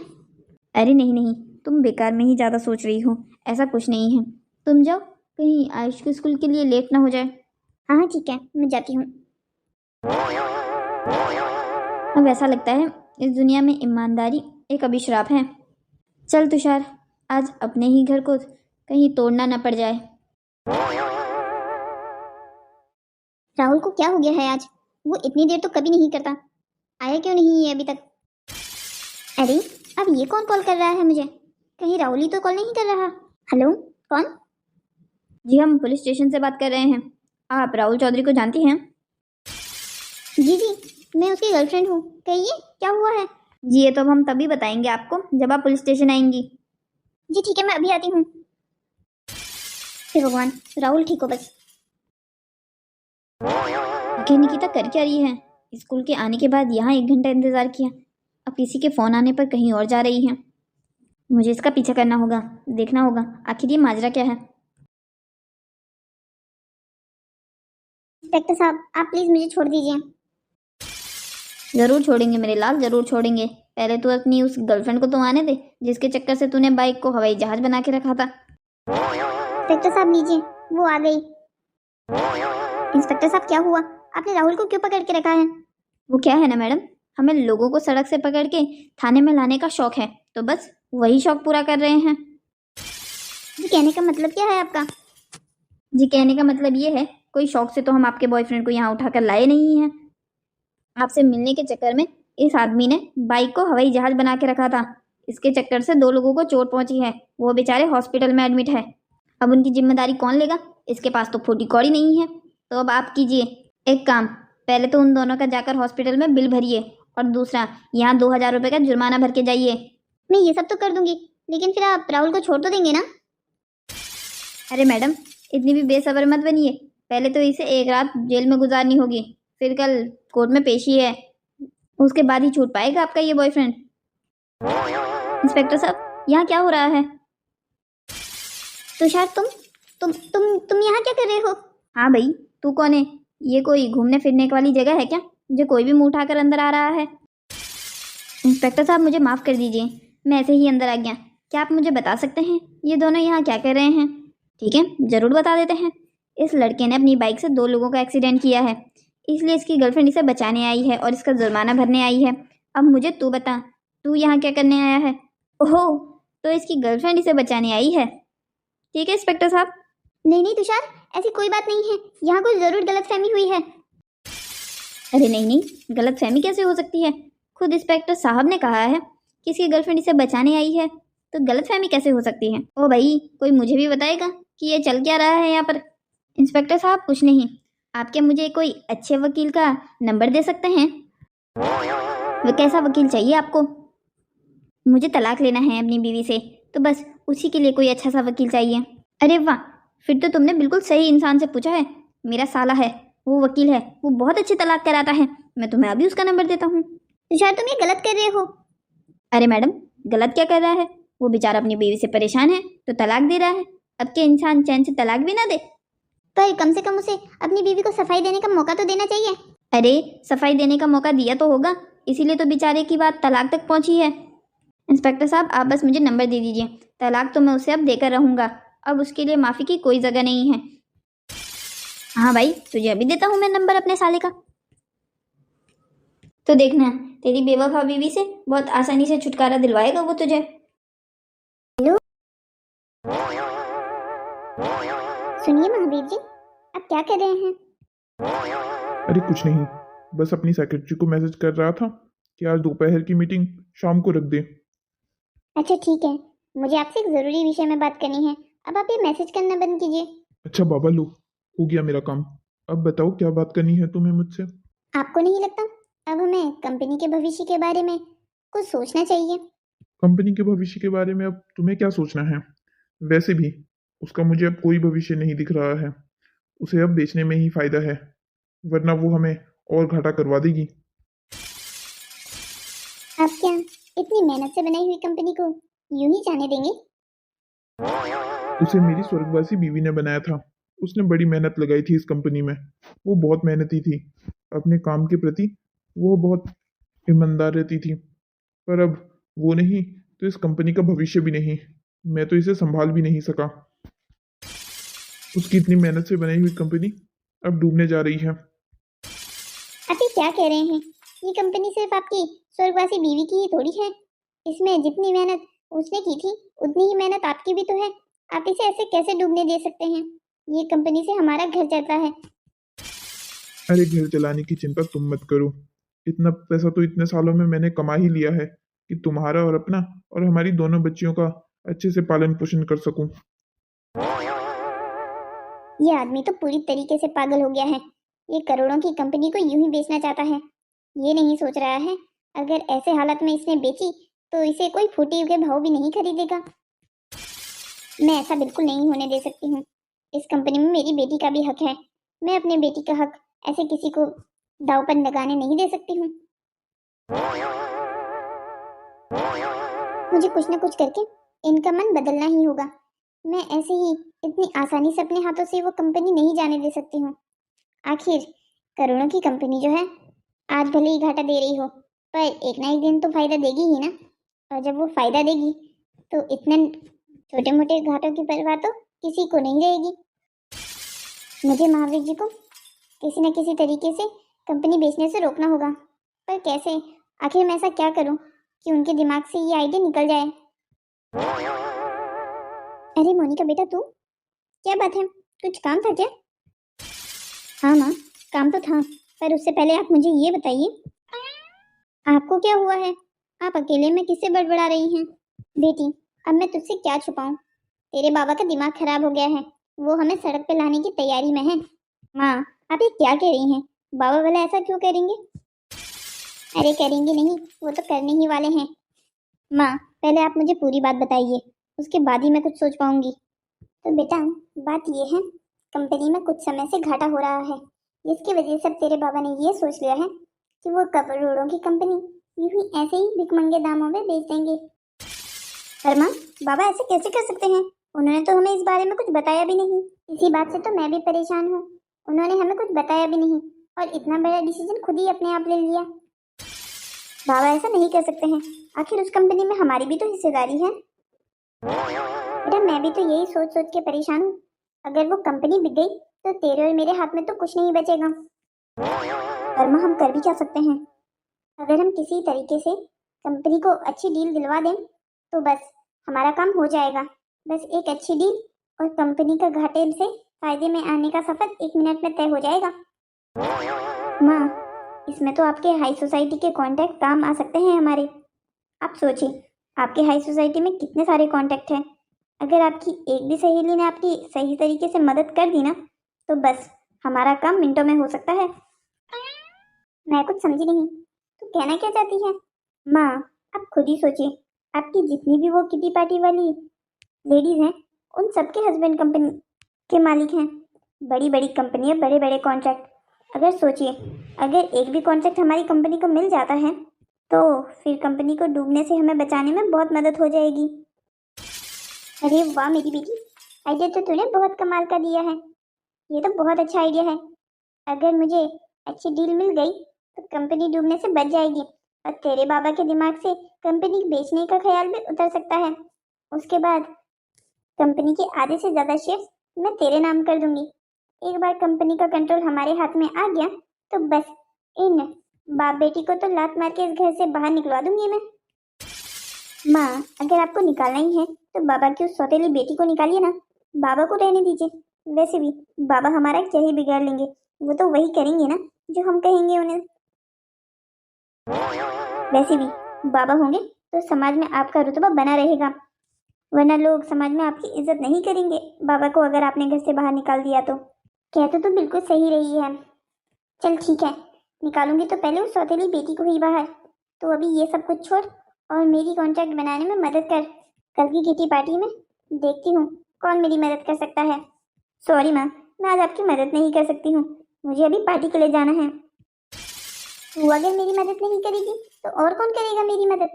अरे नहीं नहीं, तुम बेकार में ही ज़्यादा सोच रही हो, ऐसा कुछ नहीं है। तुम जाओ, कहीं आयुष के स्कूल के लिए लेट ना हो जाए। हाँ हाँ ठीक है, मैं जाती हूँ। अब ऐसा लगता है इस दुनिया में ईमानदारी एक अभिश्राप है। चल तुषार, आज अपने ही घर को कहीं तोड़ना न पड़ जाए। राहुल को क्या हो गया है आज, वो इतनी देर तो कभी नहीं करता, आया क्यों नहीं है अभी तक? अरे अब ये कौन कॉल कर रहा है मुझे, कहीं राहुल ही तो कॉल नहीं कर रहा। हेलो, कौन? जी हम पुलिस स्टेशन से बात कर रहे हैं। आप राहुल चौधरी को जानती हैं? जी जी, मैं उसकी गर्लफ्रेंड हूँ, कहिए क्या हुआ है? जी ये तो अब हम तभी बताएंगे आपको जब आप पुलिस स्टेशन आएंगी। जी ठीक है, मैं अभी आती हूँ। हे भगवान, राहुल ठीक हो बस। आखिर निकिता कर क्या रही है? स्कूल के आने के बाद यहाँ 1 घंटा इंतजार किया, अब किसी के फोन आने पर कहीं और जा रही है। मुझे इसका पीछा करना होगा, देखना होगा आखिर ये माजरा क्या है। इंस्पेक्टर साहब, आप प्लीज मुझे छोड़ दीजिए। जरूर छोड़ेंगे मेरे लाल, जरूर छोड़ेंगे। पहले तो अपनी उस गर्लफ्रेंड को तो आने दे जिसके चक्कर से तूने बाइक को हवाई जहाज बना के रखा था। इंस्पेक्टर साहब लीजिए, वो आ गई। इंस्पेक्टर साहब क्या हुआ? आपने राहुल को क्यों पकड़ के रखा है? वो क्या है ना मैडम, हमें लोगों को सड़क से पकड़ के थाने में लाने का शौक है, तो बस वही शौक पूरा कर रहे हैं। जी कहने का मतलब क्या है आपका? जी कहने का मतलब ये है, कोई शौक से तो हम आपके बॉयफ्रेंड को यहाँ उठाकर लाए नहीं हैं। आपसे मिलने के चक्कर में इस आदमी ने बाइक को हवाई जहाज बना के रखा था। इसके चक्कर से 2 लोगों को चोट पहुंची है, वो बेचारे हॉस्पिटल में एडमिट है। अब उनकी जिम्मेदारी कौन लेगा? इसके पास तो फूटी कौड़ी नहीं है। तो अब आप कीजिए एक काम, पहले तो उन दोनों का जाकर हॉस्पिटल में बिल भरिए, और दूसरा यहाँ 2000 रुपये का जुर्माना भर के जाइए। मैं ये सब तो कर दूंगी, लेकिन फिर आप राहुल को छोड़ तो देंगे ना? अरे मैडम, इतनी भी बेसब्र मत बनिए। पहले तो इसे एक रात जेल में गुजारनी होगी, फिर कल कोर्ट में पेशी है, उसके बाद ही छूट पाएगा आपका ये बॉयफ्रेंड। इंस्पेक्टर साहब, यहाँ क्या हो रहा है? तुषार, तुम यहाँ क्या कर रहे हो? हाँ भाई, तू कौन है? ये कोई घूमने फिरने वाली जगह है क्या जो कोई भी मुंह उठाकर अंदर आ रहा है? इंस्पेक्टर साहब, मुझे माफ़ कर दीजिए, मैं ऐसे ही अंदर आ गया। क्या आप मुझे बता सकते हैं ये दोनों यहाँ क्या कर रहे हैं? ठीक है, ज़रूर बता देते हैं। इस लड़के ने अपनी बाइक से 2 लोगों का एक्सीडेंट किया है, इसलिए इसकी गर्लफ्रेंड इसे बचाने आई है और इसका जुर्माना भरने आई है। अब मुझे तू बता, तू यहाँ क्या करने आया है? ओहो, तो इसकी गर्लफ्रेंड इसे बचाने आई है। ठीक है इंस्पेक्टर साहब। नहीं नहीं तुषार, ऐसी कोई बात नहीं है, यहाँ कुछ जरूर गलतफहमी हुई है। अरे नहीं नहीं, गलतफहमी कैसे हो सकती है? खुद इंस्पेक्टर साहब ने कहा है कि इसकी गर्लफ्रेंड इसे बचाने आई है, तो गलतफहमी कैसे हो सकती है? ओ भाई, कोई मुझे भी बताएगा कि ये चल क्या रहा है यहाँ पर? इंस्पेक्टर साहब, कुछ नहीं। आप क्या मुझे कोई अच्छे वकील का नंबर दे सकते हैं? वो कैसा वकील चाहिए आपको? मुझे तलाक लेना है अपनी बीवी से, तो बस उसी के लिए कोई अच्छा सा वकील चाहिए। अरे वाह, फिर तो तुमने बिल्कुल सही इंसान से पूछा है। मेरा साला है, वो वकील है, वो बहुत अच्छी तलाक कराता है। मैं तुम्हें अभी उसका नंबर देता हूँ। तुषार, तुम ये गलत कर रहे हो। अरे मैडम, गलत क्या कर रहा है? वो बेचारा अपनी बीवी से परेशान है तो तलाक दे रहा है। अब के इंसान चैन से तलाक भी ना दे? पर कम से कम उसे अपनी बीवी को सफाई देने का मौका तो देना चाहिए। अरे सफाई देने का मौका दिया तो होगा, इसीलिए तो बेचारे की बात तलाक तक पहुंची है। इंस्पेक्टर साहब, आप बस मुझे नंबर दे दीजिए, तलाक तो मैं उसे अब देकर रहूंगा। अब उसके लिए माफ़ी की कोई जगह नहीं है। हाँ भाई, तुझे अभी देता हूँ मैं नंबर अपने साले का। तो देखना, तेरी बेवफा बीवी से बहुत आसानी से छुटकारा दिलवाएगा वो तुझे। सुनिए महावीर जी, आप क्या कर रहे हैं? अरे कुछ नहीं, बस अपनी सेक्रेटरी को मैसेज कर रहा था कि आज दोपहर की मीटिंग शाम को रख दे। अच्छा ठीक है, मुझे आपसे एक ज़रूरी विषय में बात करनी है। अब आप ये मैसेज करना बंद कीजिए। अच्छा बाबा, लो, हो गया मेरा काम। अब बताओ क्या बात करनी है तुम्हें मुझसे? आपको नहीं लगता अब हमें कंपनी के भविष्य के बारे में कुछ सोचना चाहिए? कंपनी के भविष्य के बारे में अब तुम्हें क्या सोचना है? वैसे भी उसका मुझे अब कोई भविष्य नहीं दिख रहा है। उसे अब बेचने में ही फायदा है, वरना वो हमें और घाटा करवा देगी। आप क्या इतनी मेहनत से बनाई हुई कंपनी को यूं ही जाने देंगे? उसे मेरी स्वर्गवासी बीवी ने बनाया था। उसने बड़ी मेहनत लगाई थी इस कंपनी में। वो बहुत मेहनती थी, अपने काम के प्रति वो बहुत ईमानदार रहती थी। पर अब वो नहीं तो इस कंपनी का भविष्य भी नहीं। मैं तो इसे संभाल भी नहीं सका। उसकी इतनी मेहनत से बनाई हुई कंपनी अब डूबने जा रही है। आप ये क्या कह रहे हैं? ये कंपनी सिर्फ आपकी स्वर्गवासी बीवी की ही थोड़ी है। इसमें जितनी मेहनत उसने की थी उतनी ही मेहनत आपकी भी तो है। आप इसे ऐसे कैसे डूबने दे सकते हैं? ये कंपनी से हमारा घर चलता है। अरे घर चलाने की चिंता तुम मत करो। इतना पैसा तो इतने सालों में मैंने कमा ही लिया है कि तुम्हारा और अपना और हमारी दोनों बच्चियों का अच्छे से पालन पोषण कर सकूं। ये आदमी तो पूरी तरीके से पागल हो गया है। ये करोड़ों की कंपनी को यूं ही बेचना चाहता है। ये नहीं सोच रहा है अगर ऐसे हालत में इसने बेची तो इसे कोई फूटी हुए भाव भी नहीं खरीदेगा। मैं ऐसा बिल्कुल नहीं होने दे सकती हूँ। इस कंपनी में मेरी बेटी का भी हक है। मैं अपने बेटी का हक ऐसे किसी को दाव पर लगाने नहीं दे सकती हूँ। मुझे कुछ न कुछ करके इनका मन बदलना ही होगा। मैं ऐसे ही इतनी आसानी से अपने हाथों से वो कंपनी नहीं जाने दे सकती हूँ। आखिर करोड़ों की कंपनी जो है, आज भले ही घाटा दे रही हो, पर एक ना एक दिन तो फायदा देगी ही ना। और जब वो फायदा देगी तो इतने छोटे मोटे घाटों की परवाह तो किसी को नहीं रहेगी। मुझे महावीर जी को किसी न किसी तरीके से कंपनी बेचने से रोकना होगा, पर कैसे? आखिर मैं ऐसा क्या करूं कि उनके दिमाग से ये आइडिया निकल जाए। अरे मोनिका बेटा, तू क्या बात है, कुछ काम था क्या? हाँ माँ, काम तो था, पर उससे पहले आप मुझे ये बताइए, आपको क्या हुआ है? आप अकेले में किससे बड़बड़ा रही हैं? बेटी, अब मैं तुझसे क्या छुपाऊं? तेरे बाबा का दिमाग खराब हो गया है, वो हमें सड़क पे लाने की तैयारी में है। माँ, आप ये क्या कह रही हैं? बाबा वाला ऐसा क्यों करेंगे? अरे करेंगे नहीं, वो तो करने ही वाले हैं। माँ, पहले आप मुझे पूरी बात बताइए, उसके बाद ही मैं कुछ सोच पाऊंगी। तो बेटा, बात ये है, कंपनी में कुछ समय से घाटा हो रहा है, जिसकी वजह से अब तेरे बाबा ने ये सोच लिया है कि वो करोड़ों की कंपनी यूं ही ऐसे ही भिखमंगे दामों में बेच देंगे। पर माँ, बाबा ऐसे कैसे कर सकते हैं? उन्होंने तो हमें इस बारे में कुछ बताया भी नहीं। इसी बात से तो मैं भी परेशान हूँ, उन्होंने हमें कुछ बताया भी नहीं और इतना बड़ा डिसीजन खुद ही अपने आप ले लिया। बाबा ऐसा नहीं कर सकते हैं, आखिर उस कंपनी में हमारी भी तो हिस्सेदारी है। बेटा, मैं भी तो यही सोच सोच के परेशान हूँ, अगर वो कंपनी बिक गई तो तेरे और मेरे हाथ में तो कुछ नहीं बचेगा। पर माँ, हम कर भी क्या सकते हैं? अगर हम किसी तरीके से कंपनी को अच्छी डील दिलवा दें तो बस हमारा काम हो जाएगा। बस एक अच्छी डील और कंपनी का घाटे से फायदे में आने का सफर 1 मिनट में तय हो जाएगा। माँ, इसमें तो आपके हाई सोसाइटी के कांटेक्ट काम आ सकते हैं हमारे। आप सोचिए, आपके हाई सोसाइटी में कितने सारे कांटेक्ट हैं। अगर आपकी एक भी सहेली ने आपकी सही तरीके से मदद कर दी ना, तो बस हमारा काम मिनटों में हो सकता है। मैं कुछ समझी नहीं, तू कहना क्या चाहती है? माँ, आप खुद ही सोचिए, आपकी जितनी भी वो किटी पार्टी वाली लेडीज हैं, उन सबके हस्बैंड कंपनी के मालिक हैं। बड़ी बड़ी कंपनी है, बड़े बड़े कॉन्ट्रैक्ट। अगर सोचिए, अगर एक भी कॉन्ट्रैक्ट हमारी कंपनी को मिल जाता है तो फिर कंपनी को डूबने से हमें बचाने में बहुत मदद हो जाएगी। अरे वाह मेरी बेटी, आइडिया तो तूने बहुत कमाल का दिया है। ये तो बहुत अच्छा आइडिया है। अगर मुझे अच्छी डील मिल गई तो कंपनी डूबने से बच जाएगी और तेरे बाबा के दिमाग से कंपनी बेचने का ख्याल भी उतर सकता है। उसके बाद कंपनी के आधे से ज्यादा शेयर्स मैं तेरे नाम कर दूंगी। एक बार कंपनी का कंट्रोल हमारे हाथ में आ गया तो बस इन बाप बेटी को तो लात मार के इस घर से बाहर निकलवा दूंगी मैं। माँ, अगर आपको निकालना ही है तो बाबा की उस सौतेली बेटी को निकालिए ना, बाबा को रहने दीजिए। वैसे भी बाबा हमारा क्या ही बिगाड़ लेंगे, वो तो वही करेंगे ना जो हम कहेंगे उन्हें। वैसे भी बाबा होंगे तो समाज में आपका रुतबा बना रहेगा, वरना लोग समाज में आपकी इज्जत नहीं करेंगे बाबा को अगर आपने घर से बाहर निकाल दिया तो। कहते तो बिल्कुल सही रही है। चल ठीक है, निकालूंगी तो पहले उस सौतेली बेटी को ही बाहर। तो अभी ये सब कुछ छोड़ और मेरी कॉन्ट्रैक्ट बनाने में मदद कर। कल की किटी पार्टी में देखती हूँ कौन मेरी मदद कर सकता है। सॉरी माँ, मैं आज आपकी मदद नहीं कर सकती हूँ, मुझे अभी पार्टी के लिए जाना है। तू अगर मेरी मदद नहीं करेगी तो और कौन करेगा मेरी मदद?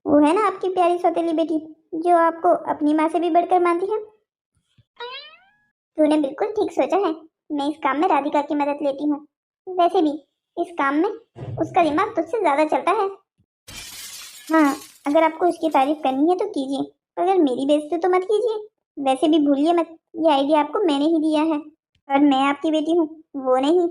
वो है ना आपकी प्यारी सौतेली बेटी, जो आपको अपनी माँ से भी बढ़कर मानती है। तूने बिल्कुल ठीक सोचा है, मैं इस काम में राधिका की मदद लेती हूँ। वैसे भी इस काम में उसका दिमाग तुझसे ज्यादा चलता है। हाँ, अगर आपको उसकी तारीफ करनी है तो कीजिए, अगर मेरी बेइज्जती तो मत कीजिए। वैसे भी भूलिए मत, ये आइडिया आपको मैंने ही दिया है और मैं आपकी बेटी हूँ, वो नहीं।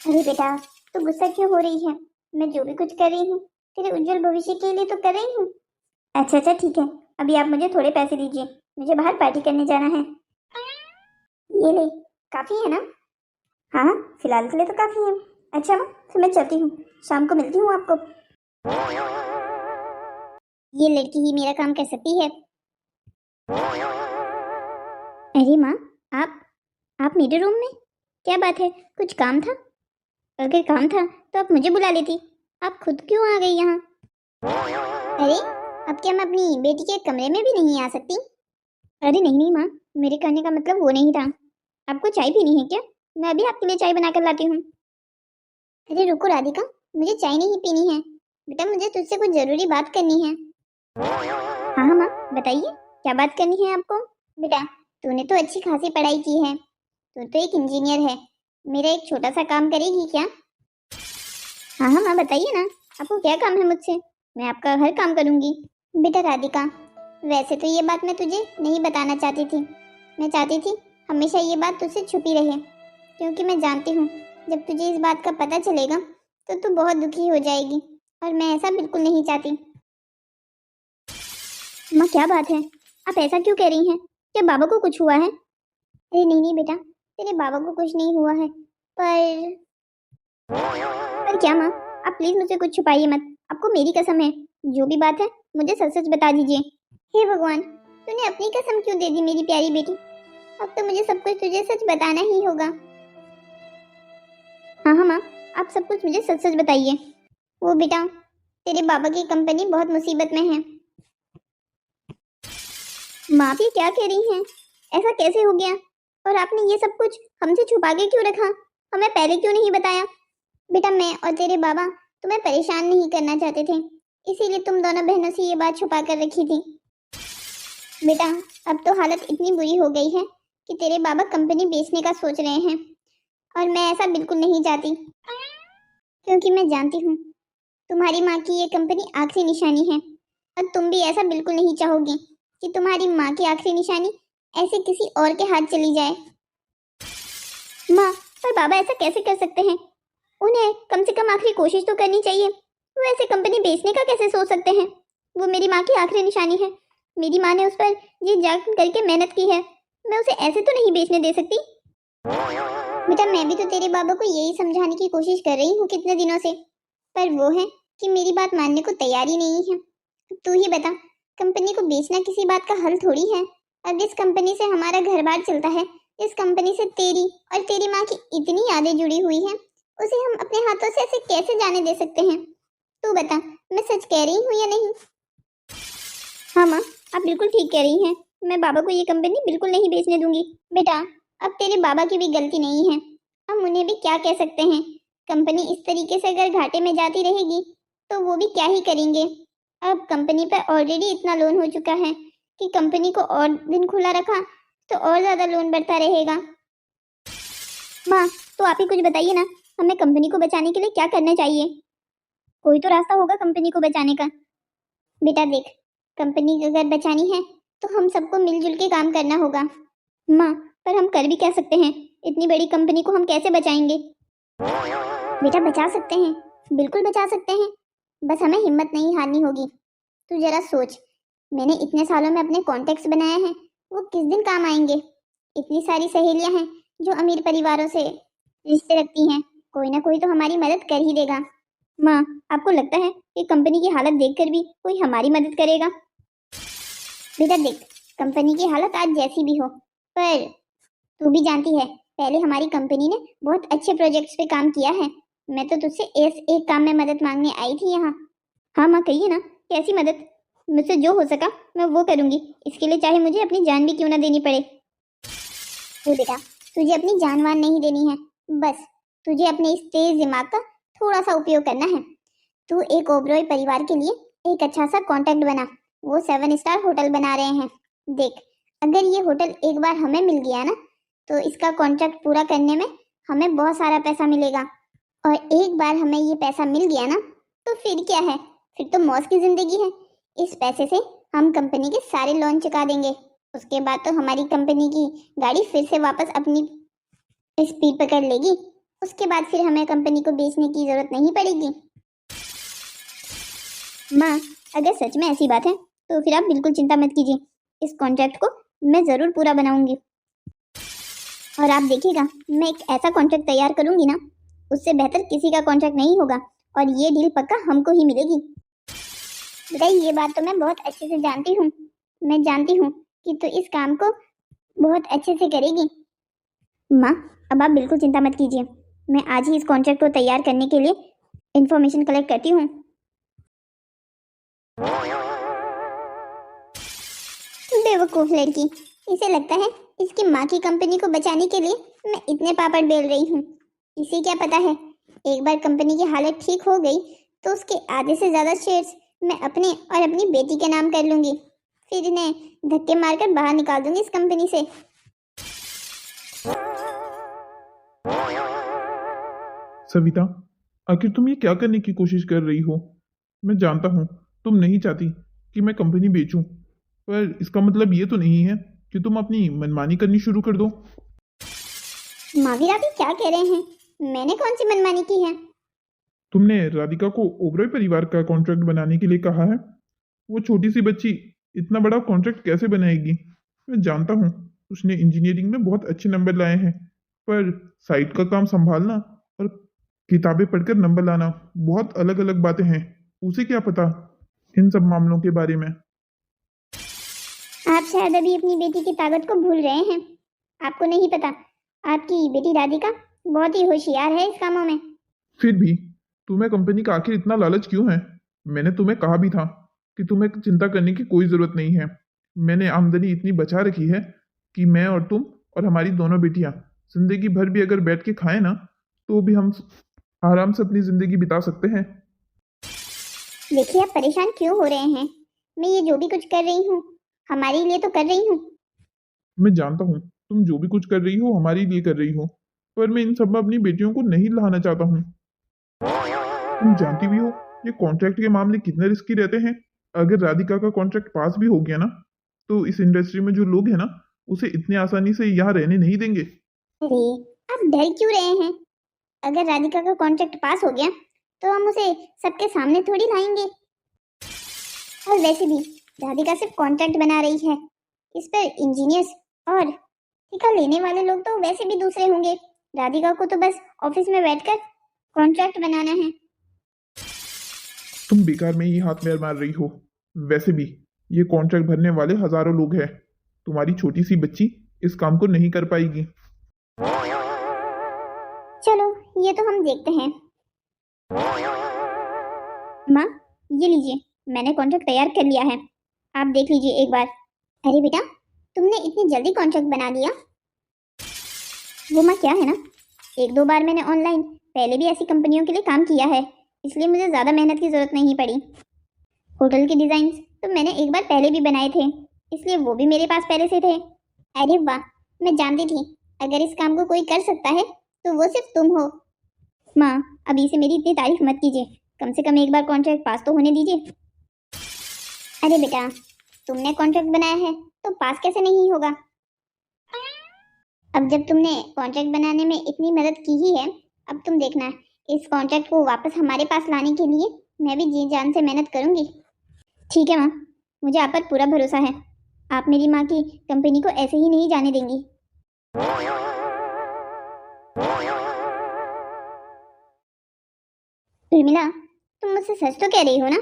अरे बेटा, तू गुस्सा क्यों हो रही है? मैं जो भी कुछ कर रही हूँ तेरे उज्जवल भविष्य के लिए तो कर रही हूँ। अच्छा अच्छा ठीक है, अभी आप मुझे थोड़े पैसे दीजिए, मुझे बाहर पार्टी करने जाना है। ये ले, काफी है ना? हाँ, फिलहाल के लिए तो काफी है। अच्छा माँ, फिर मैं चलती हूँ, शाम को मिलती हूँ आपको। ये लड़की ही मेरा काम कर सकती है। अरे माँ, आप मेरे रूम में? क्या बात है, कुछ काम था? अगर काम था तो आप मुझे बुला लेती, आप खुद क्यों आ गई यहाँ? अरे, अब क्या मैं अपनी बेटी के कमरे में भी नहीं आ सकती? अरे नहीं नहीं माँ, मेरे कहने का मतलब वो नहीं था। आपको चाय पीनी है क्या? मैं अभी आपके लिए चाय बनाकर लाती हूँ। अरे रुको राधिका, मुझे चाय नहीं पीनी है बेटा, मुझे तुझसे कुछ जरूरी बात करनी है। हाँ हाँ माँ, बताइए क्या बात करनी है आपको। बेटा, तूने तो अच्छी खासी पढ़ाई की है, तू तो एक इंजीनियर है, मेरा एक छोटा सा काम करेगी क्या? हाँ हाँ माँ, बताइए ना, आपको क्या काम है मुझसे, मैं आपका हर काम करूंगी। बेटा राधिका, वैसे तो ये बात मैं तुझे नहीं बताना चाहती थी, मैं चाहती थी हमेशा ये बात तुझसे छुपी रहे, क्योंकि मैं जानती हूँ जब तुझे इस बात का पता चलेगा तो तू बहुत दुखी हो जाएगी, और मैं ऐसा बिल्कुल नहीं चाहती। माँ क्या बात है, आप ऐसा क्यों कह रही हैं? क्या बाबा को कुछ हुआ है? अरे नहीं नहीं बेटा, तेरे बाबा को कुछ नहीं हुआ है, पर क्या माँ, आप प्लीज मुझसे कुछ छुपाइए मत, आपको मेरी कसम है, जो भी बात है मुझे सच सच बता दीजिए। हे भगवान, तूने अपनी कसम क्यों दे दी मेरी प्यारी बेटी, अब तो मुझे सब कुछ तुझे सच बताना ही होगा। हाँ हाँ माँ, आप सब कुछ मुझे सच सच बताइए। वो बेटा, तेरे बाबा की कंपनी बहुत मुसीबत में है। माँ आप ये क्या कह रही हैं? ऐसा कैसे हो गया? और आपने ये सब कुछ हमसे छुपा के क्यों रखा? हमें पहले क्यों नहीं बताया? बेटा, मैं और तेरे बाबा तुम्हें परेशान नहीं करना चाहते थे, इसीलिए तुम दोनों बहनों से ये बात छुपा कर रखी थी। बेटा, अब तो हालत इतनी बुरी हो गई है कि तेरे बाबा कंपनी बेचने का सोच रहे हैं, और मैं ऐसा बिल्कुल नहीं चाहती, क्योंकि मैं जानती हूँ तुम्हारी माँ की ये कंपनी आखिरी निशानी है, और तुम भी ऐसा बिल्कुल नहीं चाहोगी कि तुम्हारी माँ की आखिरी निशानी ऐसे किसी और के हाथ चली जाए। माँ, पर बाबा ऐसा कैसे कर सकते हैं? उन्हें कम से कम आखिरी कोशिश तो करनी चाहिए, वो ऐसे कंपनी बेचने का कैसे सोच सकते हैं? वो मेरी माँ की आखिरी निशानी है, मेरी माँ ने उस पर जी जान करके मेहनत की है, मैं उसे ऐसे तो नहीं बेचने दे सकती। बेटा, मैं भी तो तेरे बाबा को यही समझाने की कोशिश कर रही हूँ कितने दिनों से, पर वो है कि मेरी बात मानने को तैयार ही नहीं है। तू ही बता, कंपनी को बेचना किसी बात का हल थोड़ी है, और जिस कंपनी से हमारा घर बार चलता है, जिस कंपनी से तेरी और तेरी माँ की इतनी यादें जुड़ी हुई हैं, उसे हम अपने हाथों से ऐसे कैसे जाने दे सकते हैं? तू बता, मैं सच कह रही हूँ या नहीं? हाँ माँ, आप बिल्कुल ठीक कह रही हैं, मैं बाबा को ये कंपनी बिल्कुल नहीं बेचने दूंगी। बेटा, अब तेरे बाबा की भी गलती नहीं है, हम उन्हें भी क्या कह सकते हैं? कंपनी इस तरीके से अगर घाटे में जाती रहेगी तो वो भी क्या ही करेंगे। अब कंपनी पर ऑलरेडी इतना लोन हो चुका है कि कंपनी को और दिन खुला रखा तो और ज्यादा लोन बढ़ता रहेगा। माँ, तो आप ही कुछ बताइए ना, हमें कंपनी को बचाने के लिए क्या करना चाहिए? कोई तो रास्ता होगा कंपनी को बचाने का। बेटा देख, कंपनी अगर बचानी है तो हम सबको मिलजुल के काम करना होगा। माँ, पर हम कर भी क्या सकते हैं? इतनी बड़ी कंपनी को हम कैसे बचाएंगे? बेटा बचा सकते हैं, बिल्कुल बचा सकते हैं, बस हमें हिम्मत नहीं हारनी होगी। तू जरा सोच, मैंने इतने सालों में अपने कॉन्टेक्ट्स बनाए हैं, वो किस दिन काम आएंगे? इतनी सारी सहेलियां हैं जो अमीर परिवारों से रिश्ते रखती हैं, कोई ना कोई तो हमारी मदद कर ही देगा। माँ, आपको लगता है कि कंपनी की हालत देखकर भी कोई हमारी मदद करेगा? बेटा देख, कंपनी की हालत आज जैसी भी हो, पर तू भी जानती है पहले हमारी कंपनी ने बहुत अच्छे प्रोजेक्ट्स पे काम किया है। मैं तो तुझसे इस एक काम में मदद मांगने आई थी यहाँ। हाँ माँ, कहिए ना, कैसी मदद? मुझसे जो हो सका मैं वो करूँगी, इसके लिए चाहे मुझे अपनी जान भी क्यों ना देनी पड़े। तो बेटा, तुझे अपनी जान वान नहीं देनी है, बस तुझे अपने इस तेज दिमाग का थोड़ा सा उपयोग करना है। तू एक ओबरॉय परिवार के लिए एक अच्छा सा कॉन्टेक्ट बना, वो 7 स्टार होटल बना रहे हैं। देख, अगर ये होटल एक बार हमें मिल गया ना तो इसका कॉन्ट्रैक्ट पूरा करने में हमें बहुत सारा पैसा मिलेगा, और एक बार हमें ये पैसा मिल गया ना तो फिर क्या है, फिर तो मौज की जिंदगी है। इस पैसे से हम कंपनी के सारे लोन चुका देंगे, उसके बाद तो हमारी कंपनी की गाड़ी फिर से वापस अपनी स्पीड पकड़ लेगी, उसके बाद फिर हमें कंपनी को बेचने की जरूरत नहीं पड़ेगी। माँ, अगर सच में ऐसी बात है तो फिर आप बिल्कुल चिंता मत कीजिए, इस कॉन्ट्रैक्ट को मैं जरूर पूरा बनाऊंगी, और आप देखिएगा मैं एक ऐसा कॉन्ट्रैक्ट तैयार करूंगी ना, उससे बेहतर किसी का कॉन्ट्रैक्ट नहीं होगा, और ये डील पक्का हमको ही मिलेगी। बेटा ये बात तो मैं बहुत अच्छे से जानती हूँ, मैं जानती हूँ कि तू इस काम को बहुत अच्छे से करेगी। माँ, अब आप बिल्कुल चिंता मत कीजिए, मैं आज ही इस कॉन्ट्रैक्ट को तैयार करने के लिए इंफॉर्मेशन कलेक्ट करती हूँ। बेवकूफ लड़की, इसे लगता है इसकी माँ की कंपनी को बचाने के लिए मैं इतने पापड़ बेल रही हूँ। इसे क्या पता है, एक बार कंपनी की हालत ठीक हो गई तो उसके आधे से ज्यादा शेयर्स मैं अपने और अपनी बेटी के नाम कर लूंगी, फिर इन्हें धक्के मारकर बाहर निकाल दूंगी इस कंपनी से। सविता, आखिर तुम ये क्या करने की कोशिश कर रही हो? मैं जानता हूँ तुम नहीं चाहती कि मैं कंपनी बेचूं, पर इसका मतलब ये तो नहीं है कि तुम अपनी मनमानी करनी शुरू कर दो। महावीर, आप ये क्या कह रहे हैं? मैंने कौन सी मनमानी की है? तुमने राधिका को ओबरॉय परिवार का कॉन्ट्रैक्ट बनाने के लिए कहा है। वो छोटी सी बच्ची इतना बड़ा कॉन्ट्रैक्ट कैसे बनाएगी? मैं जानता हूँ उसने इंजीनियरिंग में बहुत अच्छे नंबर लाए हैं, पर साइट का काम संभालना और किताबें पढ़कर नंबर लाना बहुत अलग अलग बातें हैं। उसे क्या पता इन सब मामलों के बारे में। आप शायद अभी अपनी बेटी की ताकत को भूल रहे हैं। आपको नहीं पता, आपकी बेटी राधिका बहुत ही होशियार है इस कामों में। फिर भी तुम्हें कंपनी का आखिर इतना लालच क्यों है? मैंने तुम्हें कहा भी था कि तुम्हें चिंता करने की कोई ज़रूरत नहीं है। मैंने आमदनी इतनी बचा रखी है कि मैं और तुम और हमारी दोनों बेटियां जिंदगी भर भी अगर बैठ के खाएं ना, तो भी हम आराम से अपनी ज़िंदगी बिता सकते हैं। देखिए, आप परेशान क्यों हो रहे हैं? मैं ये जो भी कुछ कर रही हूँ हमारे लिए तो कर रही हूँ। मैं जानता हूँ तुम जो भी कुछ कर रही हो हमारे लिए कर रही हो, पर मैं इन सब में अपनी बेटियों को नहीं लाना चाहता हूँ। तुम जानती भी हो ये कॉन्ट्रैक्ट के मामले कितने रिस्की रहते हैं। अगर राधिका का कॉन्ट्रैक्ट पास भी हो गया ना, तो इस इंडस्ट्री में जो लोग हैं ना, उसे इतने आसानी से यहाँ रहने नहीं देंगे। अरे, आप डर क्यों रहे हैं? अगर राधिका का कॉन्ट्रैक्ट पास हो गया तो हम उसे सबके सामने थोड़ी लाएंगे। और वैसे भी राधिका सिर्फ कॉन्ट्रैक्ट बना रही है, इस पर इंजीनियर्स और ठेका लेने वाले लोग तो वैसे भी दूसरे होंगे। राधिका को तो बस ऑफिस में बैठकर कॉन्ट्रैक्ट बनाना है। तुम बेकार में ही हाथ में मार रही हो। वैसे भी ये कॉन्ट्रैक्ट भरने वाले हजारों लोग हैं। तुम्हारी छोटी सी बच्ची इस काम को नहीं कर पाएगी। चलो, ये तो हम देखते हैं। माँ, ये लीजिए, मैंने कॉन्ट्रैक्ट तैयार कर लिया है, आप देख लीजिए एक बार। अरे बेटा, तुमने इतनी जल्दी कॉन्ट्रैक्ट बना लिया? वो माँ क्या है ना, एक दो बार मैंने ऑनलाइन पहले भी ऐसी कंपनियों के लिए काम किया है, इसलिए मुझे ज़्यादा मेहनत की ज़रूरत नहीं पड़ी। होटल के डिज़ाइंस तो मैंने एक बार पहले भी बनाए थे, इसलिए वो भी मेरे पास पहले से थे। अरे वाह, मैं जानती थी अगर इस काम को कोई कर सकता है तो वो सिर्फ तुम हो। माँ, अभी से मेरी इतनी तारीफ मत कीजिए, कम से कम एक बार कॉन्ट्रैक्ट पास तो होने दीजिए। अरे बेटा, तुमने कॉन्ट्रैक्ट बनाया है तो पास कैसे नहीं होगा? अब जब तुमने कॉन्ट्रैक्ट बनाने में इतनी मदद की ही है, अब तुम देखना, इस कॉन्ट्रैक्ट को वापस हमारे पास लाने के लिए मैं भी जी जान से मेहनत करूंगी। ठीक है माँ, मुझे आप पर पूरा भरोसा है। आप मेरी माँ की कंपनी को ऐसे ही नहीं जाने देंगी। उर्मिला, तुम मुझसे सच तो कह रही हो ना?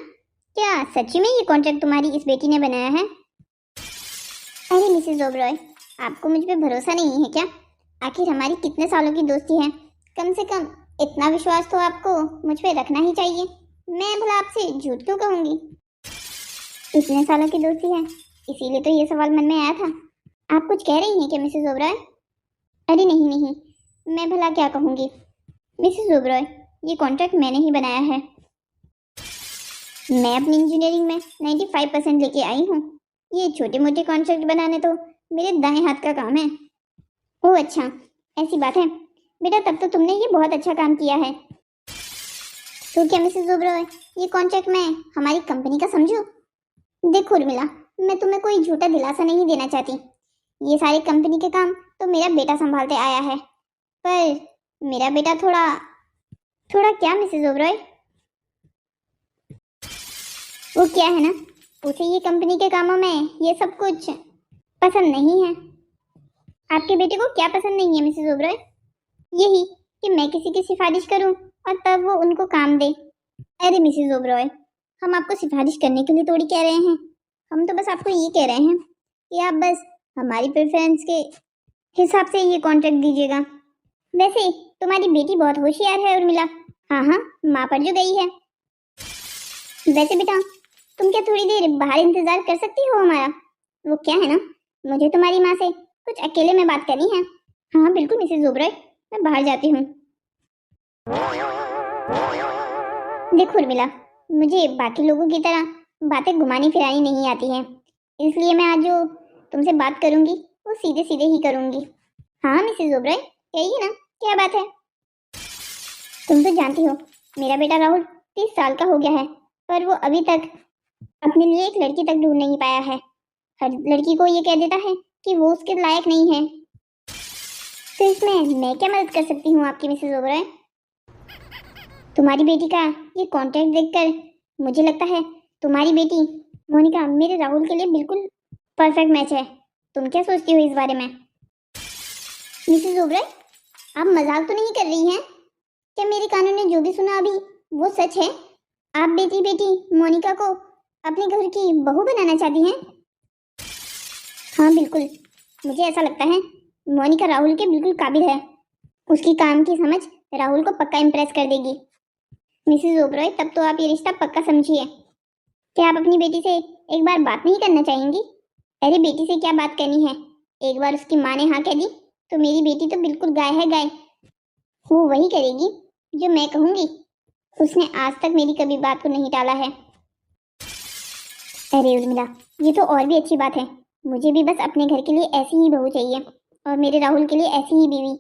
क्या सच्ची में ये कॉन्ट्रैक्ट तुम्हारी इस बेटी ने बनाया है? अरे मिसेस ओबरॉय, आपको मुझ पे भरोसा नहीं है क्या? आखिर हमारी कितने सालों की दोस्ती है, कम से कम इतना विश्वास तो आपको मुझ पे रखना ही चाहिए। मैं भला आपसे झूठ क्यों कहूँगी? इतने सालों की दोस्ती है, इसीलिए तो ये सवाल मन में आया था। आप कुछ कह रही हैं क्या मिसेस ओबरॉय? अरे नहीं नहीं, मैं भला क्या कहूँगी। मिसेस ओबरॉय, ये कॉन्ट्रैक्ट मैंने ही बनाया है। मैं अपनी इंजीनियरिंग में 95% लेके आई हूँ। ये छोटे मोटे कॉन्ट्रैक्ट बनाने तो मेरे दाएं हाथ का काम है। ओह अच्छा, ऐसी बात है बेटा, तब तो तुमने ये बहुत अच्छा काम किया है। तो क्या मिसेस ओबरॉय, ये कॉन्ट्रैक्ट मैं हमारी कंपनी का समझूं? देखो उर्मिला, मैं तुम्हें कोई झूठा दिलासा नहीं देना चाहती। ये सारे कंपनी के काम तो मेरा बेटा संभालते आया है, पर मेरा बेटा थोड़ा क्या मिसेस ओबरॉय? वो क्या है ना, उसे ये कंपनी के कामों में ये सब कुछ पसंद नहीं है। आपके बेटे को क्या पसंद नहीं है मिसेस ओबरॉय? यही कि मैं किसी की सिफारिश करूं और तब वो उनको काम दे। अरे मिसेस ओबरॉय, हम आपको सिफारिश करने के लिए थोड़ी कह रहे हैं, हम तो बस आपको ये कह रहे हैं कि आप बस हमारी प्रेफरेंस के हिसाब से ये कॉन्ट्रैक्ट दीजिएगा। वैसे तुम्हारी बेटी बहुत होशियार है उर्मिला। हाँ हाँ, माँ पर जो गई है। वैसे बेटा, तुम क्या थोड़ी देर बाहर इंतजार कर सकती हो हमारा? वो क्या है ना, मुझे तुम्हारी माँ से कुछ अकेले में बात करनी है। हाँ बिल्कुल मिसेस ओबरॉय, मैं बाहर जाती हूँ। देखो उर्मिला, मुझे बाकी लोगों की तरह बातें घुमानी फिरानी नहीं आती है, इसलिए मैं आज जो तुमसे बात करूंगी वो सीधे सीधे ही करूंगी। हाँ मिसेस ओबराय, कहिए ना, क्या बात है? तुम तो जानती हो मेरा बेटा राहुल 30 साल का हो गया है, पर वो अभी तक अपने लिए एक लड़की तक ढूंढ नहीं पाया है। हर लड़की को ये कह देता है कि वो उसके लायक नहीं है। तो इसमें मैं क्या मदद कर सकती हूँ आपकी मिसेस ओबराय? तुम्हारी बेटी का ये कॉन्ट्रैक्ट देखकर मुझे लगता है तुम्हारी बेटी मोनिका मेरे राहुल के लिए बिल्कुल परफेक्ट मैच है। तुम क्या सोचती हो इस बारे में? मिसेस ओबराय, आप मजाक तो नहीं कर रही हैं? क्या मेरे कानों ने जो भी सुना अभी वो सच है? आप बेटी बेटी मोनिका को अपने घर की बहू बनाना चाहती हैं? हाँ बिल्कुल, मुझे ऐसा लगता है मोनिका राहुल के बिल्कुल काबिल है। उसकी काम की समझ राहुल को पक्का इम्प्रेस कर देगी। मिसेस ओबराय, तब तो आप ये रिश्ता पक्का समझिए। क्या आप अपनी बेटी से एक बार बात नहीं करना चाहेंगी? अरे बेटी से क्या बात करनी है, एक बार उसकी माँ ने हाँ कह दी तो मेरी बेटी तो बिल्कुल गाय है गाय। वो वही करेगी जो मैं कहूँगी। उसने आज तक मेरी कभी बात को नहीं टाला है। अरे उर्मिला, ये तो और भी अच्छी बात है। मुझे भी बस अपने घर के लिए ऐसी ही बहू चाहिए और मेरे राहुल के लिए ऐसी ही बीवी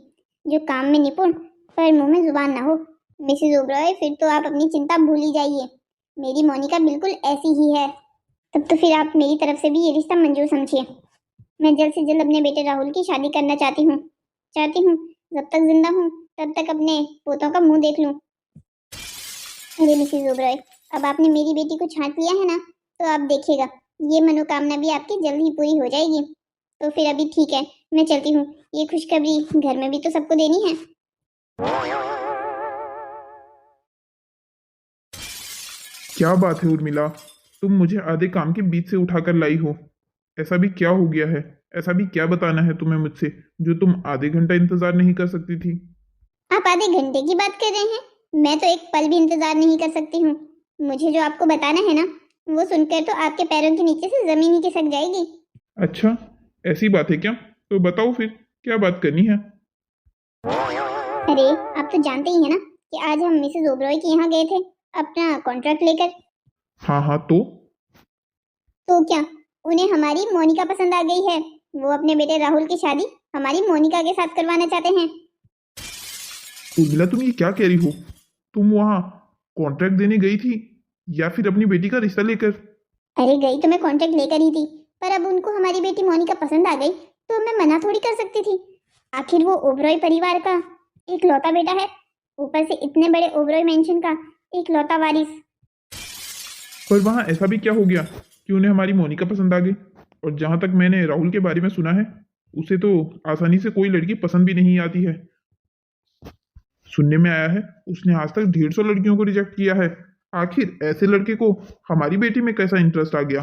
जो काम में निपुण पर मुंह में जुबान ना हो। मिसेस ओबराय, फिर तो आप अपनी चिंता भूल ही जाइए, मेरी मोनिका बिल्कुल ऐसी ही है। तब तो फिर आप मेरी तरफ से भी ये रिश्ता मंजूर समझिए। मैं जल्द से जल्द अपने बेटे राहुल की शादी करना चाहती हूँ। जब तक जिंदा हूँ तब तक अपने पोतों का मुंह देख लूँ। अरे मिसेस ओबराय, अब आपने मेरी बेटी को छांट लिया है ना, तो आप देखिएगा ये मनोकामना भी आपकी जल्द ही पूरी हो जाएगी। तो फिर अभी ठीक है, मैं चलती हूँ। ये खुशखबरी घर में भी तो सबको देनी है। क्या बात है उर्मिला, तुम मुझे आधे काम के बीच से उठाकर लाई हो। ऐसा भी क्या हो गया है? ऐसा भी क्या बताना है तुम्हें मुझसे जो तुम आधे घंटा इंतजार नहीं कर सकती थी? आप आधे घंटे की बात कर रहे हैं? मैं तो एक पल भी इंतजार नहीं कर सकती हूँ। मुझे जो आपको बताना है ना, वो सुनकर तो आपके पैरों के नीचे से जमीन ही खिसक जाएगी। अच्छा, ऐसी बात है क्या? तो बताओ फिर, क्या बात करनी है? अरे आप तो जानते ही है ना कि आज हम मिसेस ओबरॉय के यहाँ गए थे अपना कॉन्ट्रैक्ट लेकर। हाँ हाँ, तो क्या उन्हें हमारी मोनिका पसंद आ गई है? वो अपने बेटे राहुल की शादी हमारी मोनिका के साथ करवाना चाहते हैं। उर्मिला तुम ये क्या कह रही हो? तुम वहाँ कॉन्ट्रैक्ट देने गई थी या फिर अपनी बेटी का रिश्ता लेकर? अरे गई तो मैं कॉन्ट्रैक्ट लेकर ही थी, पर अब उनको हमारी बेटी मोनिका पसंद आ गई तो मैं मना थोड़ी कर सकती थी। आखिर वो ओबरॉय परिवार का एक लौता बेटा है, ऊपर से इतने बड़े ओबरॉय मेंशन का एक लौता वारिस। पर वहाँ ऐसा भी क्या हो गया कि उन्हें हमारी मोनिका पसंद आ गई? और जहाँ तक मैंने राहुल के बारे में सुना है, उसे तो आसानी से कोई लड़की पसंद भी नहीं आती है। सुनने में आया है उसने आज तक 150 लड़कियों को रिजेक्ट किया है। आखिर ऐसे लड़के को हमारी बेटी में कैसा इंटरेस्ट आ गया?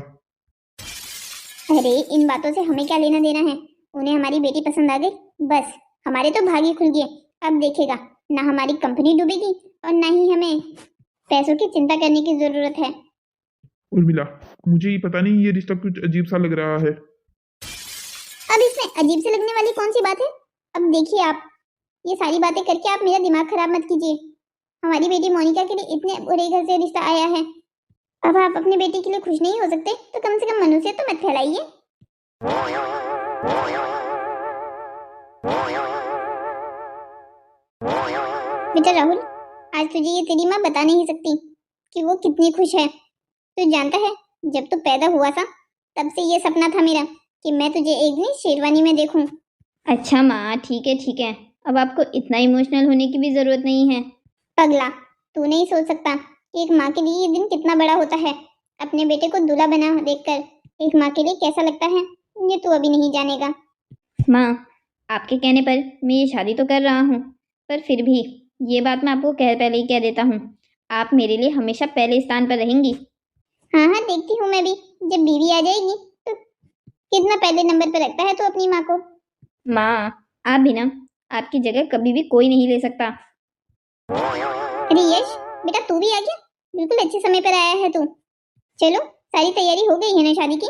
अरे इन बातों से हमें क्या लेना देना है? उन्हें हमारी बेटी पसंद आ गई, बस हमारे तो भाग ही खुल गए। अब देखेगा, ना हमारी कंपनी डूबेगी और ना ही हमें पैसों की चिंता करने की जरूरत है। उर्मिला, मुझे ही पता नहीं ये रिश्ता कुछ अजीब सा लग रहा है। अब इसमें अजीब से लगने वाली कौन सी बात है? अब देखिए, आप ये सारी बातें करके आप मेरा दिमाग खराब मत कीजिए। हमारी बेटी मोनिका के लिए इतने बुरे घर से रिश्ता आया है, अब आप अपनी बेटी के लिए खुश नहीं हो सकते तो कम से कम मनुष्य तो मत फैलाइए। बेटा राहुल, आज तुझे ये तेरी माँ बता नहीं सकती कि वो कितनी खुश है। तू जानता है, जब तू पैदा हुआ था तब से ये सपना था मेरा कि मैं तुझे एक दिन शेरवानी में देखूं। अच्छा माँ, ठीक है, अब आपको इतना इमोशनल होने की भी ज़रूरत नहीं है। पगला, तू नहीं सोच सकता कि एक माँ के लिए ये दिन कितना बड़ा होता है। अपने बेटे को दूल्हा बना देखकर एक माँ के लिए कैसा लगता है, ये तू अभी नहीं जानेगा। माँ, आपके कहने पर मैं ये शादी तो कर रहा हूँ, पर फिर भी ये बात मैं आपको पहले ही कह देता हूँ, आप मेरे लिए हमेशा पहले स्थान पर रहेंगी। हाँ हाँ, देखती हूँ मैं भी, जब बीवी आ जाएगी तो कितना पहले नंबर पर रखता है तो अपनी माँ को। माँ, आप भी ना, आपकी जगह कभी भी कोई नहीं ले सकता। अरे यश बेटा, तू भी आ गया, बिल्कुल अच्छे समय पर आया है तू। चलो, सारी तैयारी हो गई है ना शादी की?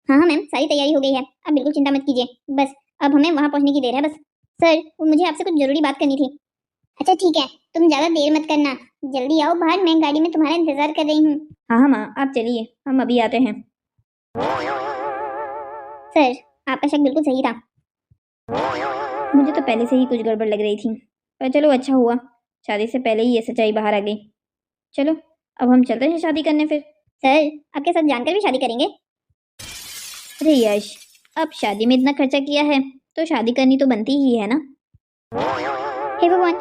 हाँ हाँ मैम, सारी तैयारी हो गई है, आप बिल्कुल चिंता मत कीजिए। बस अब हमें वहाँ पहुँचने की देर है बस। सर, वो मुझे आपसे कुछ जरूरी बात करनी थी। अच्छा ठीक है, तुम ज्यादा देर मत करना, जल्दी आओ बाहर, मैं गाड़ी में तुम्हारा इंतजार कर रही हूँ। हाँ हाँ माँ, आप चलिए, हम अभी आते हैं। सर, आपका शक बिल्कुल सही था। मुझे तो पहले से ही कुछ गड़बड़ लग रही थी, पर चलो अच्छा हुआ, शादी से पहले ही ये सच्चाई बाहर आ गई। चलो अब हम चलते हैं शादी करने फिर। सर, आपके साथ जानकर भी शादी करेंगे? अरे यश, अब शादी में इतना खर्चा किया है तो शादी करनी तो बनती ही है ना। हे भगवान,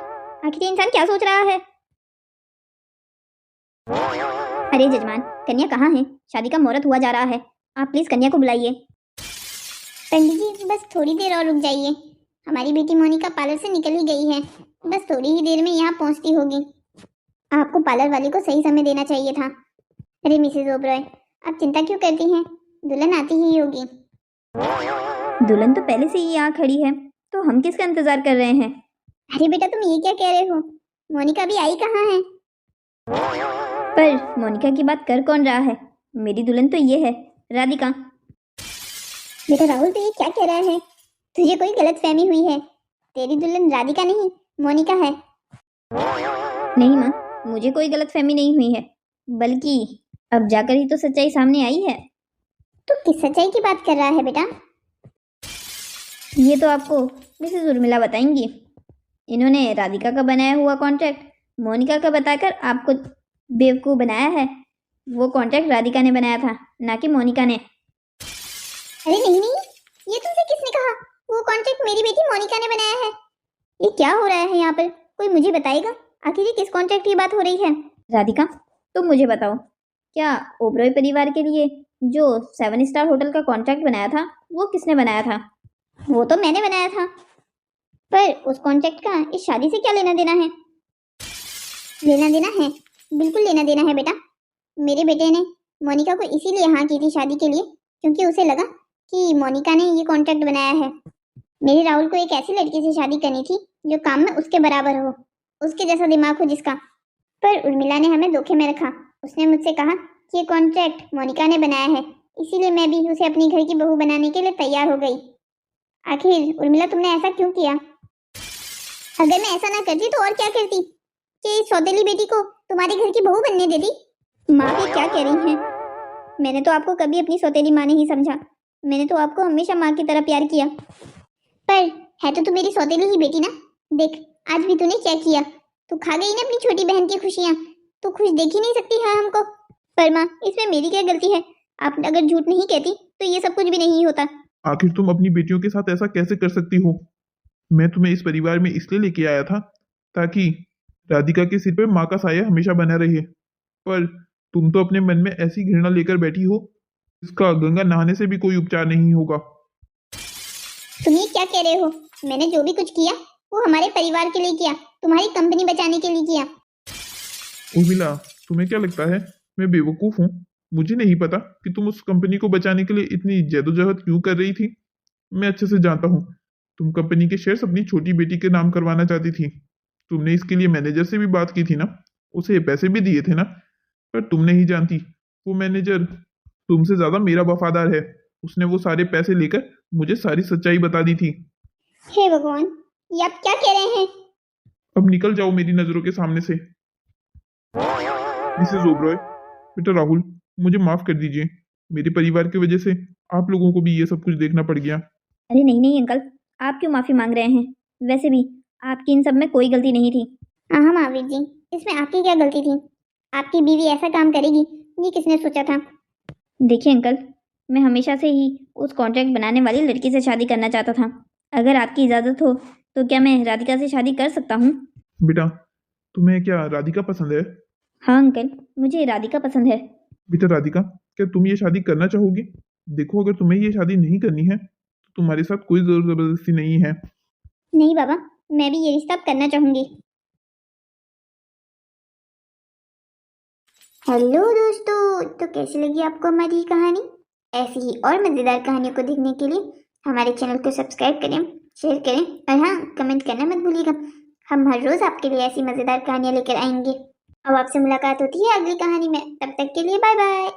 आखिर ये इंसान क्या सोच रहा है? अरे जजमान, कन्या कहाँ है? शादी का मुहूर्त हुआ जा रहा है, आप प्लीज कन्या को बुलाइए। पंडित जी, बस थोड़ी देर और रुक जाइए, हमारी बेटी मोनिका पार्लर से निकल ही गई है, बस थोड़ी ही देर में यहाँ पहुँचती होगी। आपको पार्लर वाली को सही समय देना चाहिए था। अरे मिसेज ओबरॉय, आप चिंता क्यों करती हैं, दुल्हन आती ही होगी। दुल्हन तो पहले से ही यहाँ खड़ी है, तो हम किसका इंतजार कर रहे हैं? अरे बेटा, तुम ये क्या कह रहे हो, मोनिका अभी आई कहाँ है? पर मोनिका की बात कर कौन रहा है? मेरी दुल्हन तो ये है, राधिका। बेटा राहुल, तो ये क्या कह रहा है? तुझे कोई गलत फहमी हुई है, तेरी दुल्हन राधिका नहीं मोनिका है। नहीं माँ, मुझे कोई गलतफहमी नहीं हुई है, बल्कि अब जाकर ही तो सच्चाई सामने आई है। तू किस सच्चाई की बात कर रहा है बेटा? ये तो आपको मिसेस उर्मिला बताएंगी। इन्होंने राधिका का बनाया हुआ कॉन्ट्रैक्ट मोनिका का बताकर आपको बेवकूफ़ बनाया है। वो कॉन्ट्रैक्ट राधिका ने बनाया था, ना कि मोनिका ने। अरे नहीं नहीं, ये तुमसे किसने कहा? वो कॉन्ट्रैक्ट मेरी बेटी मोनिका ने बनाया है। ये क्या हो रहा है यहाँ पर, कोई मुझे बताएगा आखिर ये किस कॉन्ट्रैक्ट की बात हो रही है? राधिका, तुम मुझे बताओ, क्या ओबरॉय परिवार के लिए जो 7 स्टार होटल का कॉन्ट्रैक्ट बनाया था वो किसने बनाया था? वो तो मैंने बनाया था, पर उस कॉन्ट्रैक्ट का इस शादी से क्या लेना देना है? लेना देना है, बिल्कुल लेना देना है बेटा। मेरे बेटे ने मोनिका को इसीलिए हाँ की थी शादी के लिए, क्योंकि उसे लगा कि मोनिका ने ये कॉन्ट्रैक्ट बनाया है। मेरे राहुल को एक ऐसी लड़की से शादी करनी थी जो काम में उसके बराबर हो, उसके जैसा दिमाग हो जिसका। पर उर्मिला ने हमें धोखे में रखा, उसने मुझसे कहा कि ये कॉन्ट्रैक्ट मोनिका ने बनाया है, इसीलिए मैं भी उसे अपनी घर की बहू बनाने के लिए तैयार हो गई। आखिर उर्मिला, तुमने ऐसा क्यों किया? अगर मैं ऐसा ना करती तो और क्या करती, कि इस सौतेली बेटी को तुम्हारे घर की बहू बनने देती? माँ भी क्या कह रही हैं? मैंने तो आपको कभी अपनी सौतेली माँ नहीं समझा, मैंने तो आपको हमेशा माँ की तरह प्यार किया। पर है तो तू मेरी सौतेली ही बेटी ना। देख, आज भी तूने क्या किया, तू खा गई ना अपनी छोटी बहन की खुशियाँ, तू खुश देख ही नहीं सकती है हमको। पर माँ, इसमें मेरी क्या गलती है? आप अगर झूठ नहीं कहती तो ये सब कुछ भी नहीं होता। आखिर तुम अपनी बेटियों के साथ ऐसा कैसे कर सकती हो? मैं तुम्हें इस परिवार में इसलिए लेके आया था ताकि राधिका के सिर पे माँ का साया हमेशा बना रहे, पर तुम तो अपने मन में ऐसी घृणा लेकर बैठी हो, इसका गंगा नहाने से भी कोई उपचार नहीं होगा। तुम ये क्या कह रहे हो? मैंने जो भी कुछ किया वो हमारे परिवार के लिए किया, तुम्हारी कंपनी बचाने के लिए किया। उर्मिला, तुम्हें क्या लगता है मैं बेवकूफ हूँ? मुझे नहीं पता कि तुम उस कंपनी को बचाने के लिए इतनी जद्दोजहद क्यों कर रही थी। मैं अच्छे से जानता हूँ, तुम कंपनी के शेयर्स अपनी छोटी बेटी के नाम करवाना चाहती थी। तुमने इसके लिए मैनेजर से भी बात की थी ना, उसे पैसे भी दिए थे ना, पर तुम नहीं जानती वो मैनेजर तुमसे ज्यादा मेरा वफादार है। उसने वो सारे पैसे लेकर मुझे सारी सच्चाई बता दी थी। हे भगवान, ये आप क्या कह रहे हैं? अब निकल जाओ मेरी नजरों के सामने से। मिसेस ओबरॉय, बेटा राहुल, मुझे माफ कर दीजिए, मेरे परिवार की वजह से आप लोगों को भी ये सब कुछ देखना पड़ गया। अरे नहीं नहीं अंकल, आप क्यों माफ़ी मांग रहे हैं? वैसे भी आपकी इन सब में कोई गलती नहीं थी। हाँ महावीर जी, इसमें आपकी क्या गलती थी? आपकी बीवी ऐसा काम करेगी ये किसने सोचा था? देखिए अंकल, मैं हमेशा से ही उस कॉन्ट्रैक्ट बनाने वाली लड़की से शादी करना चाहता था। अगर आपकी इजाज़त हो तो क्या मैं राधिका से शादी कर सकता हूँ? बेटा, तुम्हें क्या राधिका पसंद है? हाँ अंकल, मुझे राधिका पसंद है। बेटा राधिका, क्या तुम ये शादी करना चाहोगी? देखो, अगर तुम्हें ये शादी नहीं करनी है तो तुम्हारे साथ कोई जोर जबरदस्ती नहीं है। नहीं बाबा, मैं भी ये रिश्ता अब करना चाहूंगी। हेलो दोस्तों, तो कैसी लगी आपको हमारी ये कहानी? ऐसी ही और मज़ेदार कहानियों को देखने के लिए हमारे चैनल को सब्सक्राइब करें, शेयर करें और हाँ, कमेंट करना मत भूलिएगा। हम हर रोज़ आपके लिए ऐसी मज़ेदार कहानियाँ लेकर आएंगे। अब आपसे मुलाकात होती है अगली कहानी में, तब तक के लिए बाय बाय।